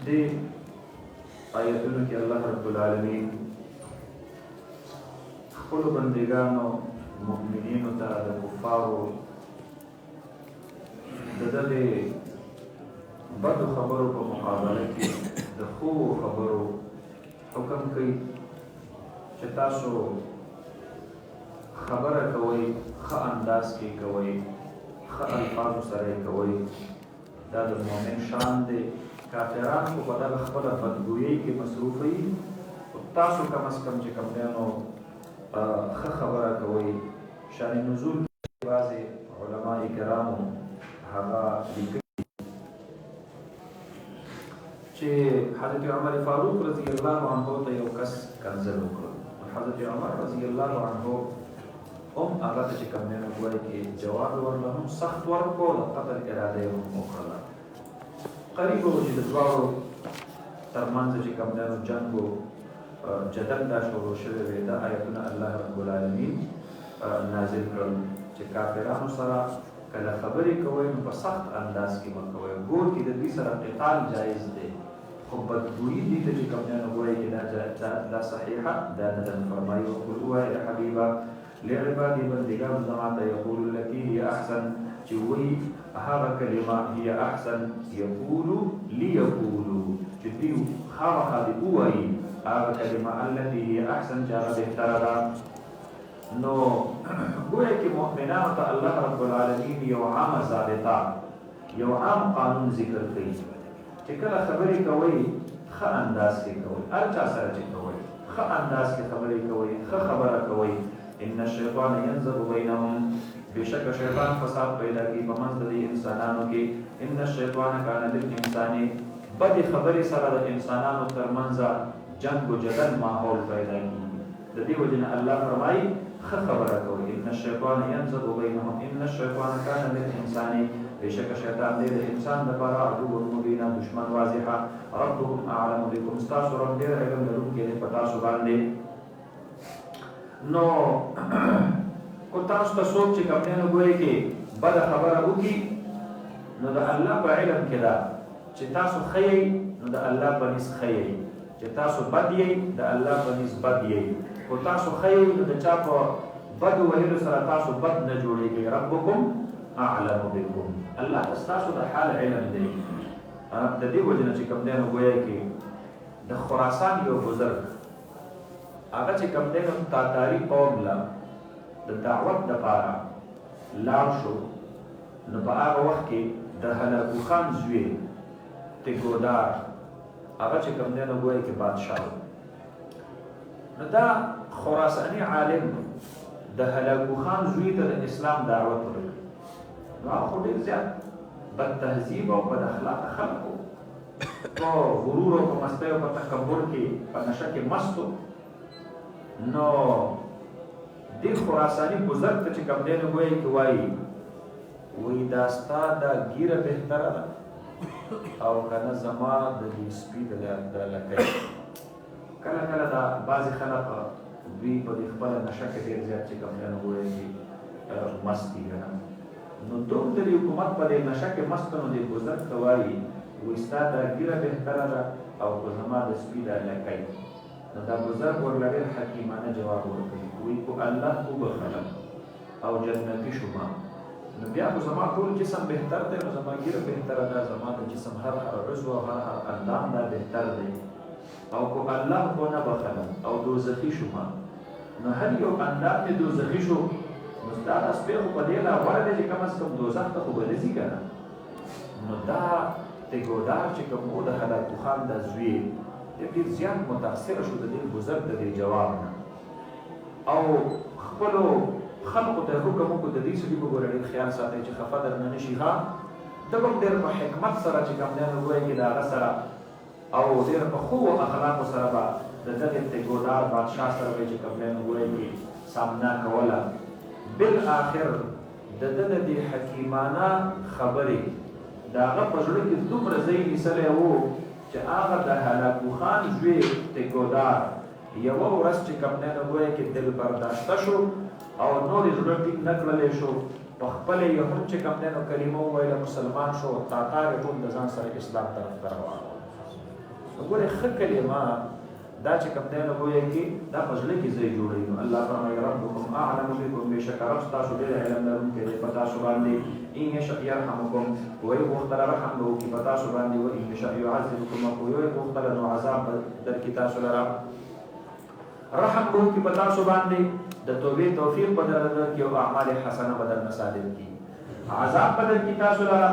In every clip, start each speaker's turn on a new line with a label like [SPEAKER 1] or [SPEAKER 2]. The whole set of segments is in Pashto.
[SPEAKER 1] دې آیتونو کې الله رب العالمین خپلو بندګانو مؤمنینو ته د کفارو د دغې بدو خبرو په مقابله کې د ښو خبرو حکم کوي چې تاسو خبره کوئ، ښه انداز کې کوئ، ښه الفاظو سره یې کوئ. دا د مؤمن شان دی. کافران خو په دغه خپله بدګویۍ کې مصروف وي، تاسو کم از کم چې کوم دی نو ښه خبره کوئ. شان نزول کې بعضې علماء کرامو هغه لیکلي چې حضرت عمر فاروق رضی الله عنه ته یو کس کنځل وکړل. حضرت عمر رضی الله عنه هم هغه ته چې کوم دی نو ګویا کې جواب ورله هم سخت ورکړو، د قتل اراده یې هم وکړله. قریب و چې د دواړو ترمنځ چې کوم دی نو جنګ و جدل دا شروع شوی وی. دا آیتونه الله رب العالمین نازل کړل چې کافرانو سره کله خبرې کوئ نو په سخت انداز کې مه کوئ. ګور کې د دوی سره قتال جایز دی، خو بدګویي دي ته چې کوم دی نو ګورئ چې دا صحیحه دا نه ده. فرمایي وقل ووایه ای حبیبه لعبادي بندګانو زما ته یقولو التي هي احسن، چې وایي هغه کلمه هي احسن یقولو لیقولو، چې دوی خامخا دې ووایي هغه کلمه التي هي احسن چې هغه بهتره ده. نو گویا کہ مؤمنانو ته الله رب العالمین یو عامه ضابطه، یو عام قانون ذکر کوي چې کله خبرې کوئ ښه انداز کې کوئ، هر چا سره چې کوئ ښه انداز کې خبرې کوئ، ښه خبره کوئ. ان الشیطان ینزغ بینهم، بېشکه شیطان فساد پیدا کوي په منځ د دې انسانانو کې. ان الشیطان کان للانسان، بدې خبرې سره د انسانانو ترمنځ جنګ و جدل ماحول پیدا کېږي. د دې وجې نه الله فرمایي ښه خبره کوئ. ان الشیطان ینزغ بینهم ان الشیطان کان للانسان، بېشکه شیطان دی د انسان دپاره عدو مبینه، دشمن واضحه. ربهم اعلم بکم، ستاسو رب ډېر علم لرونکی دی په تاسو باندې. نو کو تاسو ته څوک چې کوم دی نو ګویا کې بده خبره وکړي نو د الله په علم کې ده چې تاسو ښه یئ نو د الله په نس ښه یئ، چې تاسو بد یئ د الله په نس بد یئ. خو تاسو ښه یئ نو د چا په بد ویلو سره تاسو بد نه جوړېږئ. ربکم اعلم بکم، الله ستاسو د حال علم دی. د دې وجې نه چې کوم دی نو ګویا کې د خراسان یو بزرګ هغه چې کوم دی نو تاتاري قوم له د دعوت دپاره لاړ شو. نو په هغه وخت کې د هلاکو خان زوی تګودار هغه چې کوم دی نو ګویا کې بادشاه و. نو دا خراساني عالم د هلاکو خان زوی ته د اسلام دعوت ورکړي. نو هغه خو ډېر زیات بد تهذیب او بد اخلاقه خلک وو، په غرور او په مستۍ او په تکبر کې په نشه کې مست و. نو دې خراساني بزرګ ته چې کوم دی نو ګویا کې وایي دا ستا دا ګیره بهتره ده او که نه زما د دې سپي د لکۍ. کله کله دا بعضې خلک دوی په دې خپله نشه کې ډېر زیات چې کوم دی نو ګویا کې مست دي که نه. نو دوم د دې حکومت په دې نشه کې مست نو دې بزرګ ته وایي ستا دا ګیره بهتره ده او که زما د سپي دا لکۍ. نو دا بزرګ ورله ډېر حکیمانه جواب ورکوي، وایي کو الله وبخلم او جنتي شومه نو بیا خو زما ټول جسم بهتر دی، نو زما ګیره بهتره ده، زما د جسم هر عضو او هر اندام دا بهتر دی. او کو الله ونه بخلم او دوزخي شومه نو هر یو اندام مې دوزخي شو نو ستا دا سپی خو په دې لا غوره دی چې کم از کم دوزخ ته خو به نه ځي که نه. نو دا تګودار چې کوم و د هلاکو خان دا زوی ډېر زیات متاثره شو د دې بزرګ د دې جواب نه، او خپلو خلقو ته حکم وکړو د دې سړي به ګوره ډېر خیال ساتئ چې خفه درنه نه شي. ښه ده به هم ډېر په حکمت سره چې کوم دی نو ګویا کې د هغه سره او ډېر په ښو اخلاقو سره به د دغې تګودار بادشاه سره به چې کوم دی نو ګویا کې سامنا کوله. بالآخر د ده د دې حکیمانه خبرې د هغه په زړه کې دومره ځای نیسلی و چې هغه د هلاکو خان زوی تګودار یوه ورځ چې کوم دی نو ګویا کې دل برداشته شو او نور یې زړه ټینګ نه کړلی شو، په خپله یې هم چې کوم دی نو کلمه وویله، مسلمان شو. تاتار یې ټول د ځان سره اسلام طرف ته روان وګوره ښه کلمه دا چې کوم دی نو ګویا کې دا په زړه کې ځای جوړوي. نو الله فرمایي ربکم اعلم بکم، بېشکه رب ستاسو ډېر علم لرونکی دی په تاسو باندې. ان یشأ یرحمکم، ویې غوښتله رحم به وکړي په تاسو باندې، وان یشأ یعذبکم، او ویې غوښتله نو عذاب به درکړي تاسو لره. رحم به وکړي په تاسو باندې، د توبې توفیق به درله درکړي او اعمال حسنه به درنه صادر کړي. عذاب به درکړي تاسو لره،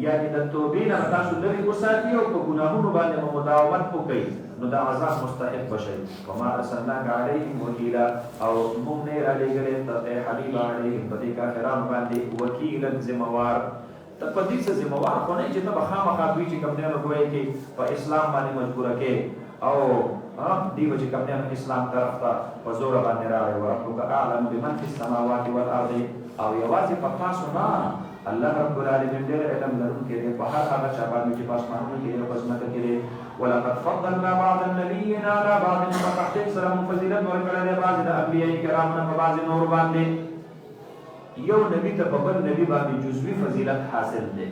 [SPEAKER 1] یعنې د توبې نه تاسو لرې وساتي او په ګناهونو باندې به مداومت وکړئ، نو دا عذاب مستحق بشئ. وما ارسلناک علیهم وکیلا، او موږ نه یې رالېږلې ته ای حبیب علیهم په دې کافرانو باندې وکیلا ذمهوار. ته په دې څه ذمهوار خو نه یې چې ته به خامخا دوی چې کوم دی نو ګویا کې په اسلام باندې مجبوره کې او دوی به چې کوم دی نو اسلام طرف ته په زوره باندې راغی. وربک اعلم بمن فی السماوات والارض، او یوازې په تاسو نه الله رب العالمین ډېر علم لرونکی دی په هر هغه چا باندې چې په اسمانونو کې دی او په ځمکه کې دی. ولقد فضلنا بعض النبیین علی بعض، په تحقیق سره موږ فضیلت ورکړی دی بعضې د انبیاء کرامو نه په بعضې نورو باندې. یو نبي ته په بل نبي باندې جزوي فضیلت حاصل دی.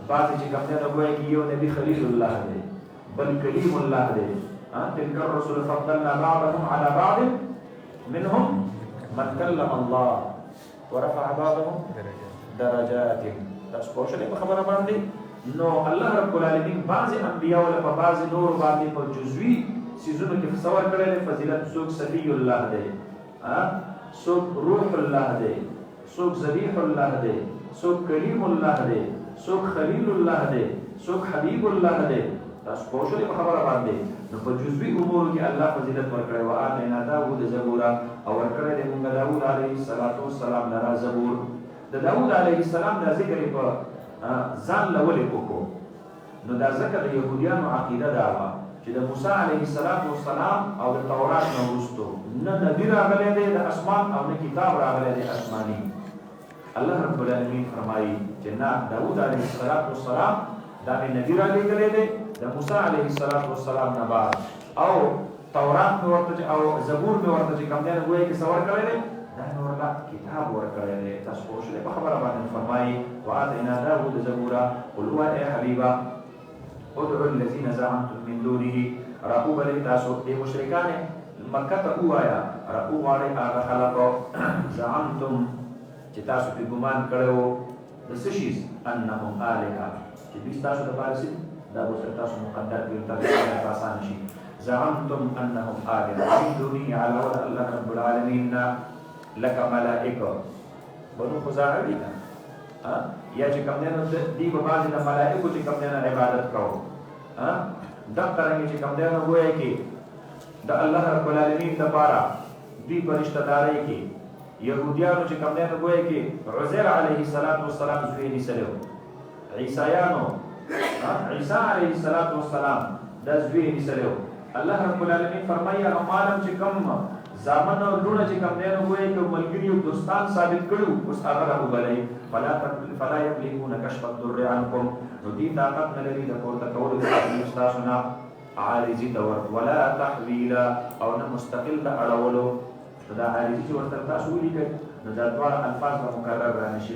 [SPEAKER 1] بعضې چې کوم دی نو ګویا کې یو نبي خلیل الله دی، بل کلیم الله دی. تلک الرسل فضلنا بعضهم علی بعض منهم من کلم الله ورفع بعضهم درجات. تاسو پوه شئ په خبره باندې. نو الله رب العالمین بعض انبیاء له په بعض نور باندې په جزوي سيزونو کې څه ورکړل فضیلت. څوک صفی الله دی، څوک روح الله دی، څوک ذبیح الله دی، څوک کلیم الله دی، څوک خلیل الله دی، څوک حبیب الله دی. تاسو پوه شئ په خبره باندې. نو په جزوي امور کې الله فضیلت ورکړی. وآتینا داوود زبورا، او ورکړی دی موږ داوود علیه السلام لره زبور. د داوود علیه السلام دا ذکر په ځان له ولې وکړو؟ نو دا ځکه د یهودیانو عقیده دا وه چې د موسی علیه السلام او د تورات نه وروستو نه نبي راغلی دی د اسمان او نه کتاب راغلی دی آسماني. الله رب العالمین فرمایي چې نه، داوود علیه السلام دا مې نبي رالیږلی دی د موسی علیه السلام نه بعد، او تورات مې ورته او زبور مې ورته چې کوم دی نو ګویا کې څه ورکړی دی؟ دا نو ورته کتاب ورکړی دی. تاسو پوه شئ په خبره باندې. فرمایي وآتینا داوود زبورا. قل ووایه ای حبیبه ادعوا الذین زعمتم من دونه، راوبلئ تاسو دې مشرکان مکه ته ووایه راوغواړئ هغه خلکو زعمتم چې تاسو پرې ګمان کړی وو د څه شي؟ انهم آلهه، چې دوی ستاسو دپاره څه دي؟ دا به ورته تاسو مقدر کړي ورته اسانه شي. زعمتم انهم آلهه من دونه، علاوه د الله رب العالمین نه، لکه ملائکه بنو خزاعه وي که یا چې کوم دی نو دوی به بعضې د ملائکو چې کوم دی نه عبادت کوو. دغه رنګې چې کوم دی نو ګویا کې د الله رب العالمین دپاره دوی په رشته دارۍ کې یهودیانو چې کوم دی نو ګویا کې عزیر علیه السلام زوی نیسلی و. عیسایانو عیسی علیه السلام دا زوی نیسلی و. الله رب العالمین فرمایي هغه مالم چې کوم زامن او لونه چې کوم دی نو ګویا کې ملګري او دوستان ثابت کړو، اوس هغه راوبلئ. فلا یملکون کشف الضر عنکم، نو دوی طاقت نه لري د پورته کولو د تکلیف ستاسو نه عارضي طور، ولا تحویلا، او نه مستقل د اړولو. نو دا عارضي چې ورته تاسو ولیکئ نو دا دواړه الفاظ به مکرر رانشي.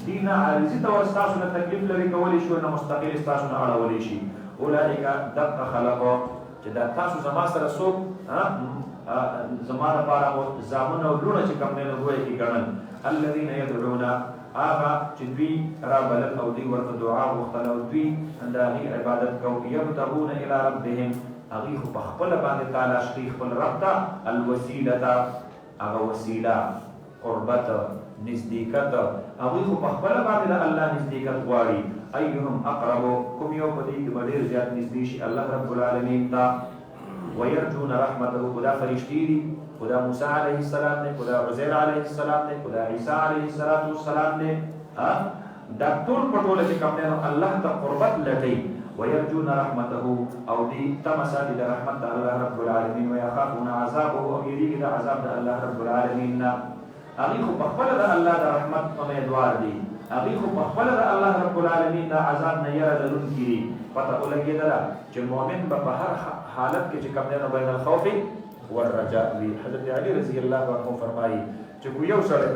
[SPEAKER 1] دوی نه عارضي طور ستاسو نه تکلیف لري کولی شي، نه مستقل ستاسو نه اړولی شي. اولئک دقه خلقو، چې دا تاسو زما سره څوک زما لپاره زامن او لونه چې کوم دی نو ګویا کې ګڼل. الذین یدعون، هغه چې دوی رابلل او دوی ورته دعا غوښتل او دوی د هغې عبادت کوو. یبتغون الی ربهم، هغوی خو په خپله باندې تلاش کوي خپل رب ته الوسیلته، هغه وسیله قربت نزدېکت، هغوی خو په خپله باندې د الله نزدېکت غواړي. ایهم اقرب، کوم یو په دې کې به ډېر زیات نږدې شي الله رب العالمین ته. ويرجون رحمته، خدا فرشتي دي، خدا موسی علیه السلام دی، خدا عزیر علیه السلام دی، خدا عیسی علیه السلام دی. دا ټول په ټوله چې کوم دی نو الله ته قربت لټوي. ويرجون رحمته، او دې تمه ساتي د رحمت د الله رب العالمین. ويخافون عذابه، او یریږي د عذاب د الله رب العالمین نه. هغوی خو په خپله د الله د رحمت امیدوار دي، هغوی خو په خپله د الله رب العالمین د عذاب نه یره لرونکي دي. پته ولګېدله چې مؤمن به په هر حالت کې چې کوم دی نو بین الخوف والرجاء وي. حضرت علی رضی الله عنه فرمایي چې کو یو سړی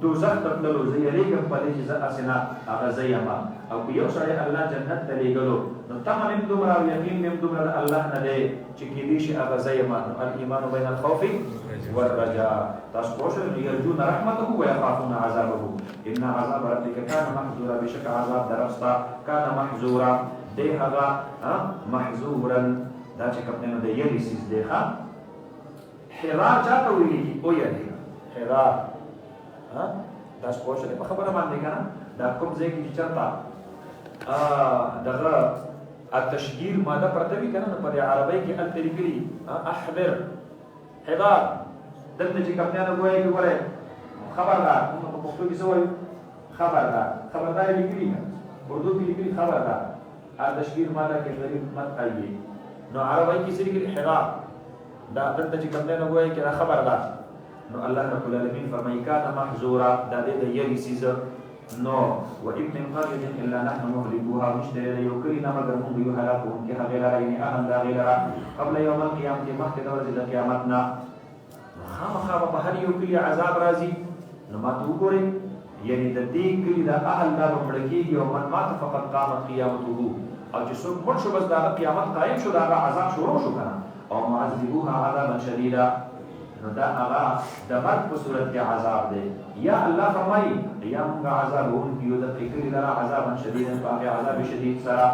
[SPEAKER 1] دوزخ ته تللو زه یریږم په دې چې زه اسنه هغه زه یم او که یو سړی الله جنت ته لیږلو نو تمه مې دومره او یقین مې دومره د الله نه دی چې کیدای شي هغه زه یم. نو الایمان بین الخوف والرجاء. تاسو پوه شئ یرجون رحمته ویخافون عذابه ان عذاب ربک کان محذورا. بشک عذاب درستا کان محذورا دی هغه محذورا دا چې کوم نه دی یری سیز دی ښا. حرا چاته ویلي او یری حرا تاسو پوه شئ په خبره باندې کنه دا کوم ځای کې چرته دغه التشجير ماده پرته وی کنه په عربی کې التریګری احذر حذار دلته چې کوم نه وایي ګوره خبردار موږ په پښتو کې څه وایو خبردار. خبردار لیکلي اردو کې لیکلي خبردار. التشجير ماده کې غریب مت آئیے نو عربی کې څه لیکلي حذار دا دلته چې کوم نه وایي کې خبردار. نو الله رب العالمین فرمایي کان محذورا دا دې د یری سیز نو و ابن قريه الا نحن مهلكوها مشتري يوكلنا مگر موږ یو هلاکون کې هغه لري نه اهم دا غیره قبل يوم القيامه مخکې د ورځې د قیامتنا خامخا په هر یو کې عذاب راځي. نو ما ته وګورئ یعنی د دې کلی د اهل دا مړکیږي او من مات فقط قامت قیامته او چې څوک مړ شو بس دا قیامت قائم شو دا عذاب شروع شو کنه او معذبوها عذابا شديدا. نو دا هغه د مرګ په صورت کې عذاب دی. یا الله فرمایي یا موږ عذاب ورکړو د فکر لپاره عذاب شدید په عذاب شدید سره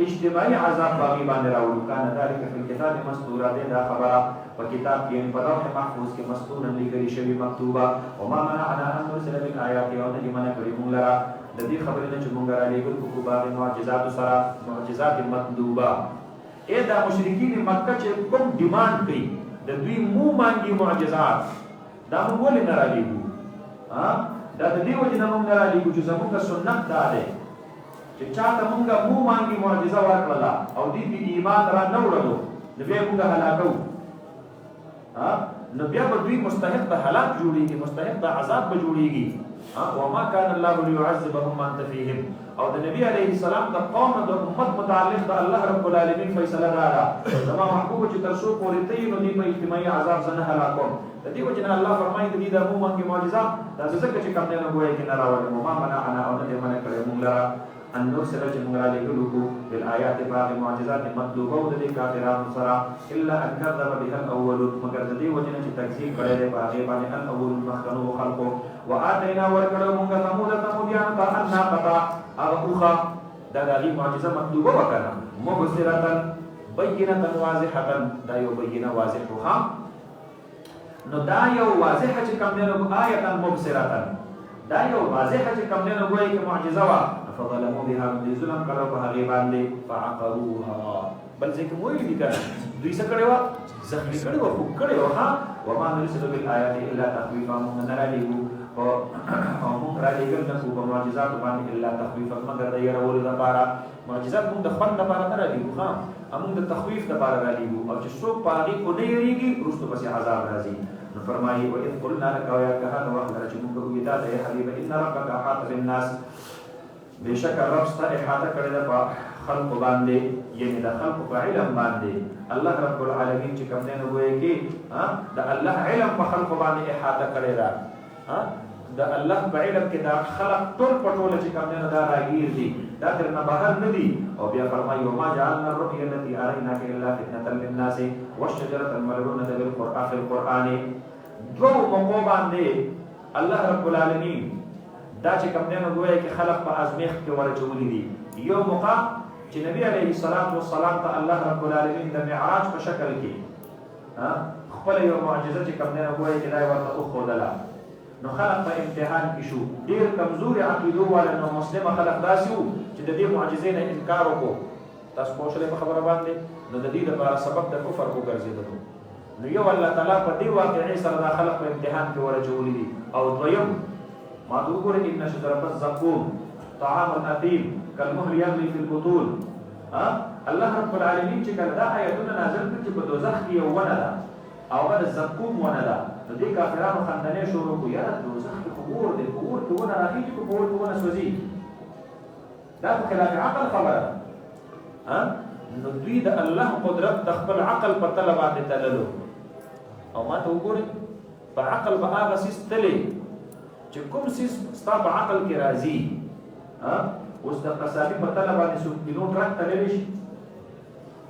[SPEAKER 1] اجتماعي عذاب باقي باندې راوړو. کان ذلک فی الكتاب مسطورا دی دا خبره په کتاب کې په لوح محفوظ کې مسطورا لیکل شوی مکتوبه. وما منعنا ان نرسل بالآیات او د ایمان کړي موږ لرا د دې خبرې نه چې موږ را لېږل په باندې معجزات سره معجزات مطلوبه. اې دا مشرکین مکه چې کوم ډیماند کوي د دوی مو مانګي معجزات دا موږ ولې نه را لېږو دا د دې وجه نه موږ نه را لېږو چې زموږ سنت دا دی چې چاته موږ مو مانګي معجزه ورکړله او دې په ایمان را نه وړلو نو بیا موږ هلاکو نو بیا به دوی مستحق د هلاک جوړېږي مستحق د عذاب به جوړېږي. وما كان الله ليعذبهم وانت فيهم او د نبی عليه السلام د قوم د امت متعلق د الله رب العالمین فیصله راغله زما محبوب چې تر څو پورې ته نو دې په اجتماعي عذاب څخه هلاکوم. د دې وجه نه الله فرمایي د دې د عموما کې معجزات دا څه چې کوم نه وایي کې نه راوړي. وما منعنا او نه منع کړی موږ لرا ان نرسل چې موږ را لېږلو بالآیات باغ معجزات مطلوبه او د دې کافرانو سره الا ان كذب بها الاولون مگر د دې وجه نه چې تکذیب کړی دی باغ باندې الاولون مخکنو خلقو. وآتینا ورکړو موږ ثمودیان ته الناقه اوخه دا د دې معجزه مطلوبه وکړه مبصره بینه واضحه دا یو بینه واضحه نو دا یو واضحه چې کوم نه آیه مبصره دا یو واضحه چې کوم نه وایي چې معجزه وا فظلموا بها من ظلم کړو په هغه باندې فعقروها بل ځکه موږ دې کړه دوی څه کړو زخمی کړو خو کړو ها وما نرسل بالآیات الا تخویفا من نرالیو او موږ را لېږل نه په معجزات باندې الا تخویفا مگر د يرولو لپاره معجزات موږ د خوند لپاره نه رالیږو ها موږ د تخویف لپاره رالیږو او چې څوک پاغي کو نه یریږي وروسته پسې عذاب راځي. نو فرمایي و اذ قلنا لك ويا كهان وحنا چې موږ وې دا ته حبيب ان ربك احاط بالناس بشک رب ستا احاطه کړی ده په خلق باندې یعنی د خلق په علم باندې الله رب العالمین چې کوم نه وایي کې د الله علم په خلق باندې احاطه کړی ده د الله په علم کې دا خلق ټول پټول چې کوم نه دا راګیر دي دا تر نه بهر نه دي. او بیا فرمایي وما جعلنا الرؤيا التي اريناك الا فتنه للناس والشجره الملعونه بالقران في القران دو موقع باندې الله رب العالمین دا چې کوم نه وایي کې خلق په ازمیخ کې ورچولې دي. یو موقع چې نبی عليه الصلاه والسلام ته الله رب العالمین د معراج په شکل کې خپل یو معجزه چې کوم نه وایي کې دا ورته خودله نو خلق په امتحان کې شو ډیر کمزوري عقیدو والا نو مسلمان خلق داسې وو چې د دې معجزې نه انکار وکړو. تاسو پوه شئ په خبره باندې نو د دې لپاره سبب د کفر وګرځیدل. نو یو الله تعالی په دې واقعي سره د خلق په امتحان کې ورچولې دي. او دویم ما دوګره ان شجره الزقوم طعام الاثيم كالمهل يغلي في البطون الله رب العالمین چې کله دا آیتونه نازل کړي چې په دوزخ کې یو ونه ده او هغه د زقوم ونه ده نو دې کافرانو خندنې شروع کړو یاره دوزخ کې اور دی اور کې ونه راخېږي په اور کې ونه سوځي دا په خلاف عقل خبره نو دوی د الله قدرت د خپل عقل په تله باندې تللو او ما ته وګورئ په عقل به هغه څیز تللی چې کوم څه ستا په عقل کې راځي اوس د قصابي په تله باندې څوک کیلو ټرک تللی شي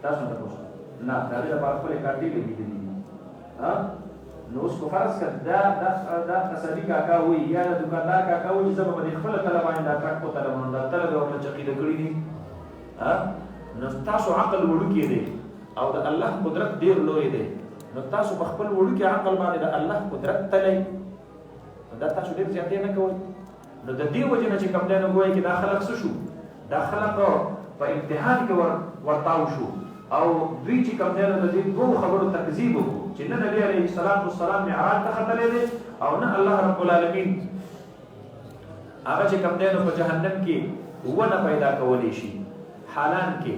[SPEAKER 1] تاسو نه پوښتنه نه دا د لپاره خپل کارتي لګیدلی نو اوس کو فرض کړه دا قصابي کاکا وي یا د دکاندار کاکا وي چې زما په خپل تله باندې دا ټرک په تله باندې دا تله به ورته چقیده کړی دي نو تاسو عقل وړوکی دی او د الله قدرت ډیر لوی دی نو تاسو په خپل وړوکی عقل باندې د الله قدرت تللی دا تاسو ډیر زیاتې نه کوئ نو د دې وجه نه چې کوم دی نو ګوایي چې دا خلک څه شو دا خلک په امتحان کې ورتاو شو او دوی چې کوم دی نو د دې دوو خبرو تکذیب وکړو چې نه نبي علیه السلام معراج ته ختلی دی او نه الله رب العالمین هغه چې کوم دی نو په جهنم کې ونه پیدا کولی شي حالان کې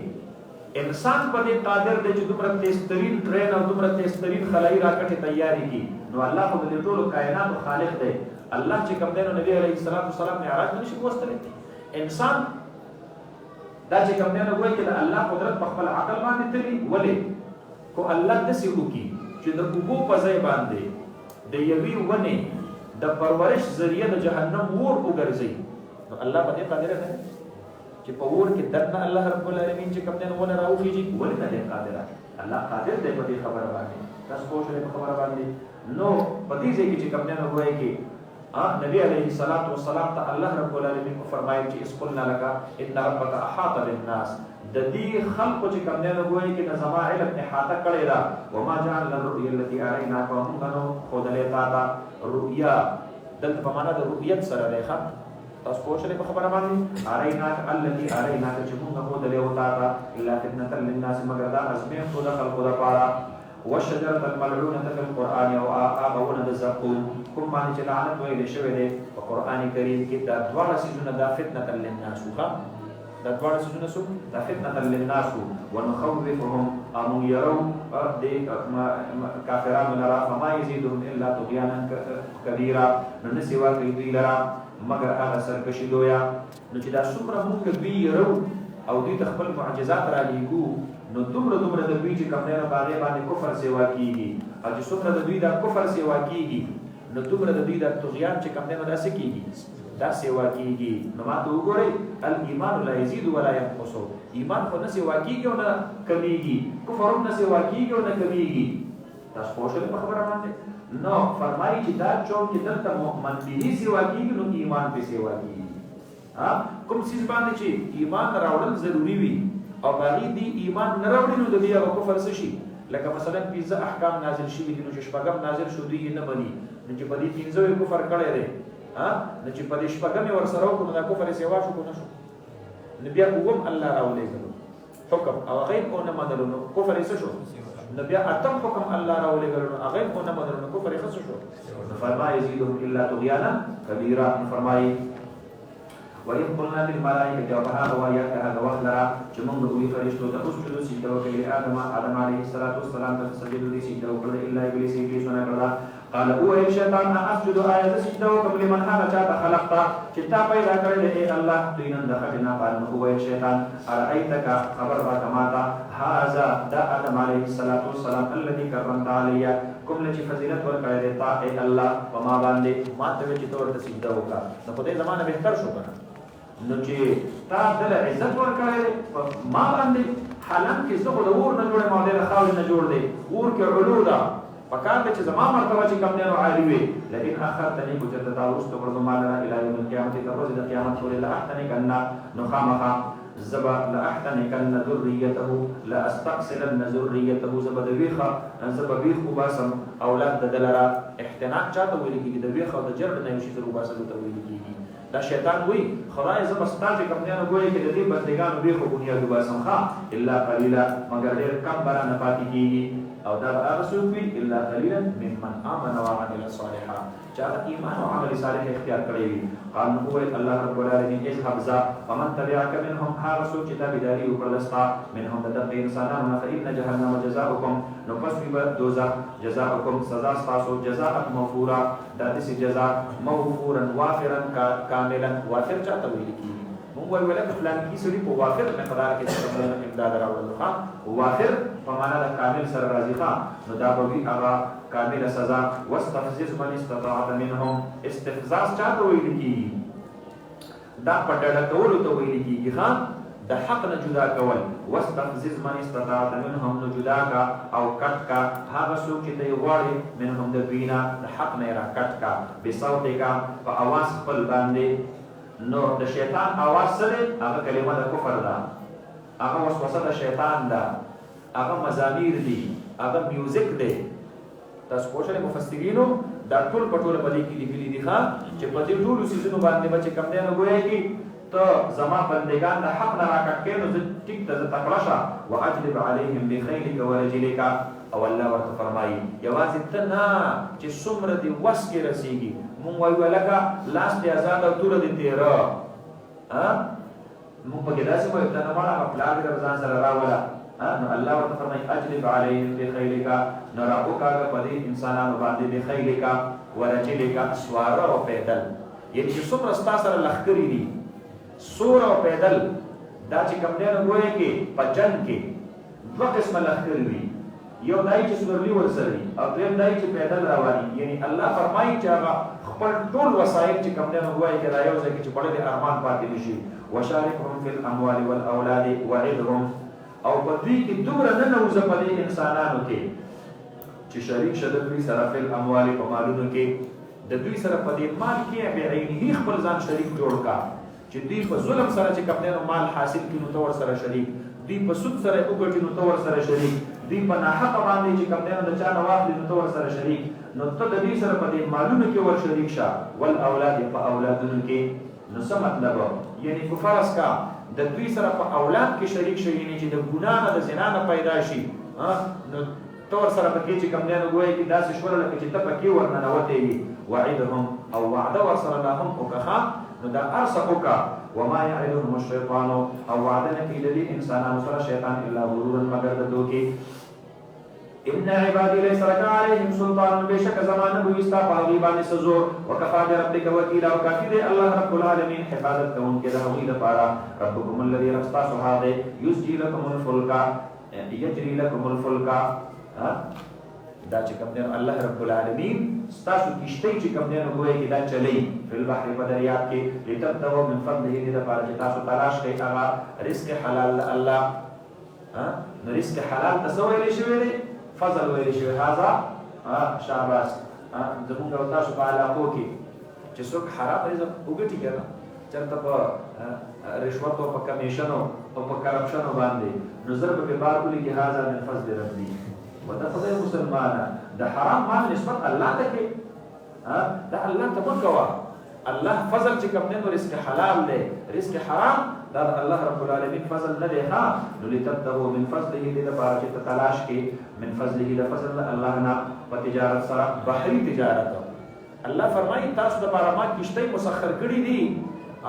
[SPEAKER 1] انسان په دې قادر دی چې دومره تیزترین ټرین او دومره تیزترین خلایي راکټې تیارې کړي نو الله خو د دې ټولو کائناتو خالق دی الله چې کوم دی نو نبی علیه السلام معراج نشي کوستلی انسان دا چې کوم دی نو وایي چې د الله قدرت په خپل عقل باندې تلي ولې کو الله داسې وکړي چې د اوبو په ځای باندې د یوې ونې د پرورش ذریعه د جهنم اور وګرځي نو الله په دې قادر دی چې په اور کې دنه الله رب العالمین چې کوم دی نو ونه راوخیږي ولې نه دی قادر الله قادر دی په دې خبره باندې تاسو پوه شئ په خبره باندې نو په دې ځای کې چې کوم دی نو وایي کې نبی علیه السلام ته الله رب العالمین فرمایي چې اسقلنا لك ان ربك احاط بالناس د دې خلقو چې کوم دی نو وایي کې د زما علم احاطه کړی دا وما جعلنا الرؤيا التي اريناك وهم خذلت تا رؤيا دلته په معنا د رؤیت سره دی ښه تاسو پوه شئ په خبره باندې اريناك التي اريناك چې موږ خذلې وتا الا فتنه للناس مگر دا ازمه خو د خلقو لپاره والشجرة الملعونة في القرآن او آبون د زقوم کوم باندې چې لعنت ویل شوی دی په قرآن کریم کې دا دواړه سيزونه دا فتنه للناس ښه دا دواړه سيزونه سو دا فتنه للناس ونخوفهم ام يروا د کافرانو لرا فما يزيدهم الا طغيانا كبيرا نن سیوا کوي لرا مگر هغه سرکشي لویا نو چې دا څومره موږ دوی يرو او دوی خپل معجزات را لېږو نو دومره د دوی چې کوم نه باغې باندې کفر سیوا کیږي او چې څومره د دوی د کفر سیوا کیږي نو دومره د دوی د طغیان چې کوم نه داسې کیږي دا سیوا کیږي نو ماته وګورئ الايمان لا يزيد ولا ينقص ایمان خو نه سیوا کیږي او نه کمیږي کفر هم نه سیوا کیږي او نه کمیږي تاسو پوه شئ په خبره باندې نو فرمایي چې دا چون کې دلته مؤمن به سیوا کیږي نو ایمان به سیوا کیږي کوم څه باندې چې ایمان راوړل ضروری وي او باغی دی ایمان نه راوړي نو د بیا کفر څه شي لکه مثلا 15 احکام نازل شي دي نو چې شپږم نازل شو دی نه بني نو چې په دې 15 کفر کړی دی نو چې په دې شپږم ور سره وکړو دا کفر سیوا شو کو نه شو نو بیا کوم الله راولېږي حکم او غیب او نه مدلو نو کفر څه شو نو بیا اتم حکم الله راولېږي نو غیب او نه مدلو نو کفر څه شو فرمایي يزيدهم الا طغيانا كبيرا فرمایي وإذ قلنا للملائكة وهذا وياك هذا وخلرا جمعنا بوي فرشتو تأسجدوا سجدوا وكي آدم عليه الصلاة والسلام تسجدوا لي سجدوا وكذا إلا إبليس ونكذا قال هو الشيطان أسجد آية سجدوا قبل من هذا جاءت خلقتا جتا پیدا کرے اے اللہ دینن دخلنا قال هو الشيطان أرأيتك خبر كماتا هذا دا آدم عليه الصلاة والسلام الذي كرمت علي کوم لچ فضیلت ورکړې تا اے الله وما باندې ما ته چې تور ته سجده وکړه نو په دې زمانه بهتر شو کنه نو چې تا دل عزت ورکړې ما باندې حالان کې څه د اور نه جوړه ماده خاور نه جوړ دی اور کې علو دا پکار چې زما مرتبه چې کم نه عالی وي لکه اخرتنی مجددا واستو پر زما لنا الى يوم القيامه تروز د قیامت ولله احتنی کنا نخامخا زبا لاحتنكن ذريته لا استأصلن ذريته زبا دويخه زبا بيخ وباسم اولاد دلرا احتناق چاته ویل کیږي د ویخه د جرد نه یوشي تر وباسل ته ویل کیږي دا شیطان وی خدای زبا ستاسو کوم نه ګوي کې د دې بندګانو بيخه بنیاد وباسم ها الا قليلا مگر ډېر کم بار نه پاتې کیږي او دا ارسل وی الا قليلا ممن امن وعمل صالحا چا ایمان او عمل صالح اختیار کړی قال هو الله رب العالمین اذهب ذا ومن تبعك منهم حارسوا كتابداري وبلستا منهم تدق انسانان فإن جهنم جزاؤكم نقصب دوزا جزاؤكم سزا تاسو جزاء موفورا داسې جزاء موفورا وافرا كاملا وافر چاته ویل کی مونږ ویل فلان کی سړي په وافر مقدار کې څنګه امداد راوړل ښا وافر په معنا د کامل سره راځي ښا نو دا به وي هغه کامل سزا. واستفزز من استطاعت منهم، استفزاز چاته ویل کیږي؟ دا په ډډه کولو ته ویل کیږي ښا د حق نه جدا کول. واستفزز من استطاعت منهم، نو جدا کا او کټ کا هغه څوک چې ته غواړي منهم د دوی نه د حق نه را کټ کا بصوتک په اواز خپل باندې. نو د شیطان اواز سره هغه کلمه د کفر ده، هغه وسوسه د شیطان ده، هغه مزامیر دي، هغه میوزیک دی. تاسو پوښتنه مفسرینو دا ټول په ټول باندې کې لیکلي دي ښا چې په دې ټول سيزونو باندې به چې کوم دی نو ګویا کې ته زما بندگان د حق نه راکټ کړي نو ټیک ته تکړه واجلب عليهم بخيلك ورجلك. او الله ورته فرمایي یوازې ته نه چې څومره دې وس کې رسیږي. مونږ وایو لکه لاس دې آزاد او تور دې تیرا مونږ په کې داسې وایو ته نه مړه خپل دې رضان سره راولا. نو الله ورته فرمایي اجلب عليهم بخيلك، نو راوکاږه په دې انسانانو باندې بخيلك ورجلك، سوار او پیدل. یعنی چې څومره ستا سره لښکرې دي سور او پیدل، دا چې کوم دی نو ګویا کې په جنګ کې دوه قسمه لښکرې وي، یو دای چې سورلي ورسره وي او دویم دای چې پیدل رواني. یعنی الله فرمایي چې هغه خپل ټول وسایل چې کوم دی نو ګویا کې دا یو ځای کې چې بڑے ارمان پاتې نشي. وشاركهم في الاموال والاولاد وعدهم، او په دې کې دومره نه نوځه په دې انسانانو کې چې شریک شته دوی سره په الاموال په مالونو کې، د دوی سره په دې مال کې به عیني خپل ځان شریک جوړ کا چې دوی په ظلم سره چې کوم دی نو مال حاصل کړي نو تور سره شریک، دوی په سود سره وګټي نو تور سره شریک، دوی په ناحق باندې چې کوم دی نو د چا نه واخلي نو تور سره شریک. نو ته د دې سره په دې مالونو کې ور شریک شه. والاولاد په اولادونو کې، نو څه مطلب؟ یعنی په فرض کا د دوی سره په اولاد کې شریک شي، یعنی چې د ګناه نه د زنا نه پیدا شي نو تور سره پکې چې کوم دی نو ګویا کې داسې شول لکه چې ته پکې ورننوتې وي. وعدهم، او وعده ورسره لهم وکړه نو دا ارسه وکړه. وما يعدهم الشيطان، او وعده نه کوي د دې انسانانو سره شیطان الا غرورا مگر د دوکې. ان عبادي ليس لك عليهم سلطان، بشك زمانه بوستا باغي باندې سزور. وكفى بربك وكيلا، وكافي دي الله رب العالمين حفاظت كون كده هوي لپاره. ربكم الذي رفض صحابه يسجي لكم الفلك يجري لكم الفلك، دا چې کوم دی الله رب العالمین ستاسو کشته چې کوم دی نو ګویا کې دا چلی په البحر په دریاب کې لتبتغوا من فضله، دې لپاره چې تاسو تلاش کړئ هغه رزق حلال الله. نو رزق حلال ته څه ویل شوی دی؟ فضل ویل شوی. هذا شاباس زمونږ او تاسو په علاقو کې چې څوک حرام رزق وګټي کنه چرته په رشوت او په کمیشن او په کرپشن باندې نو ضرب به بار ولي کې هذا من فضل ربي. وده خدای مسلمانه د حرام مال نسبت الله ته کې دا الله ته مکوا. الله فضل چې کوم نه رزق حلال دی، رزق حرام دا الله رب العالمین فضل نه دی. نو لتبتغوا من فضله، دې لپاره چې تلاش کې من فضله د فضل الله نه په تجارت سره بحري تجارت. الله فرمایي تاسو د لپاره ما کشته مسخر کړې دي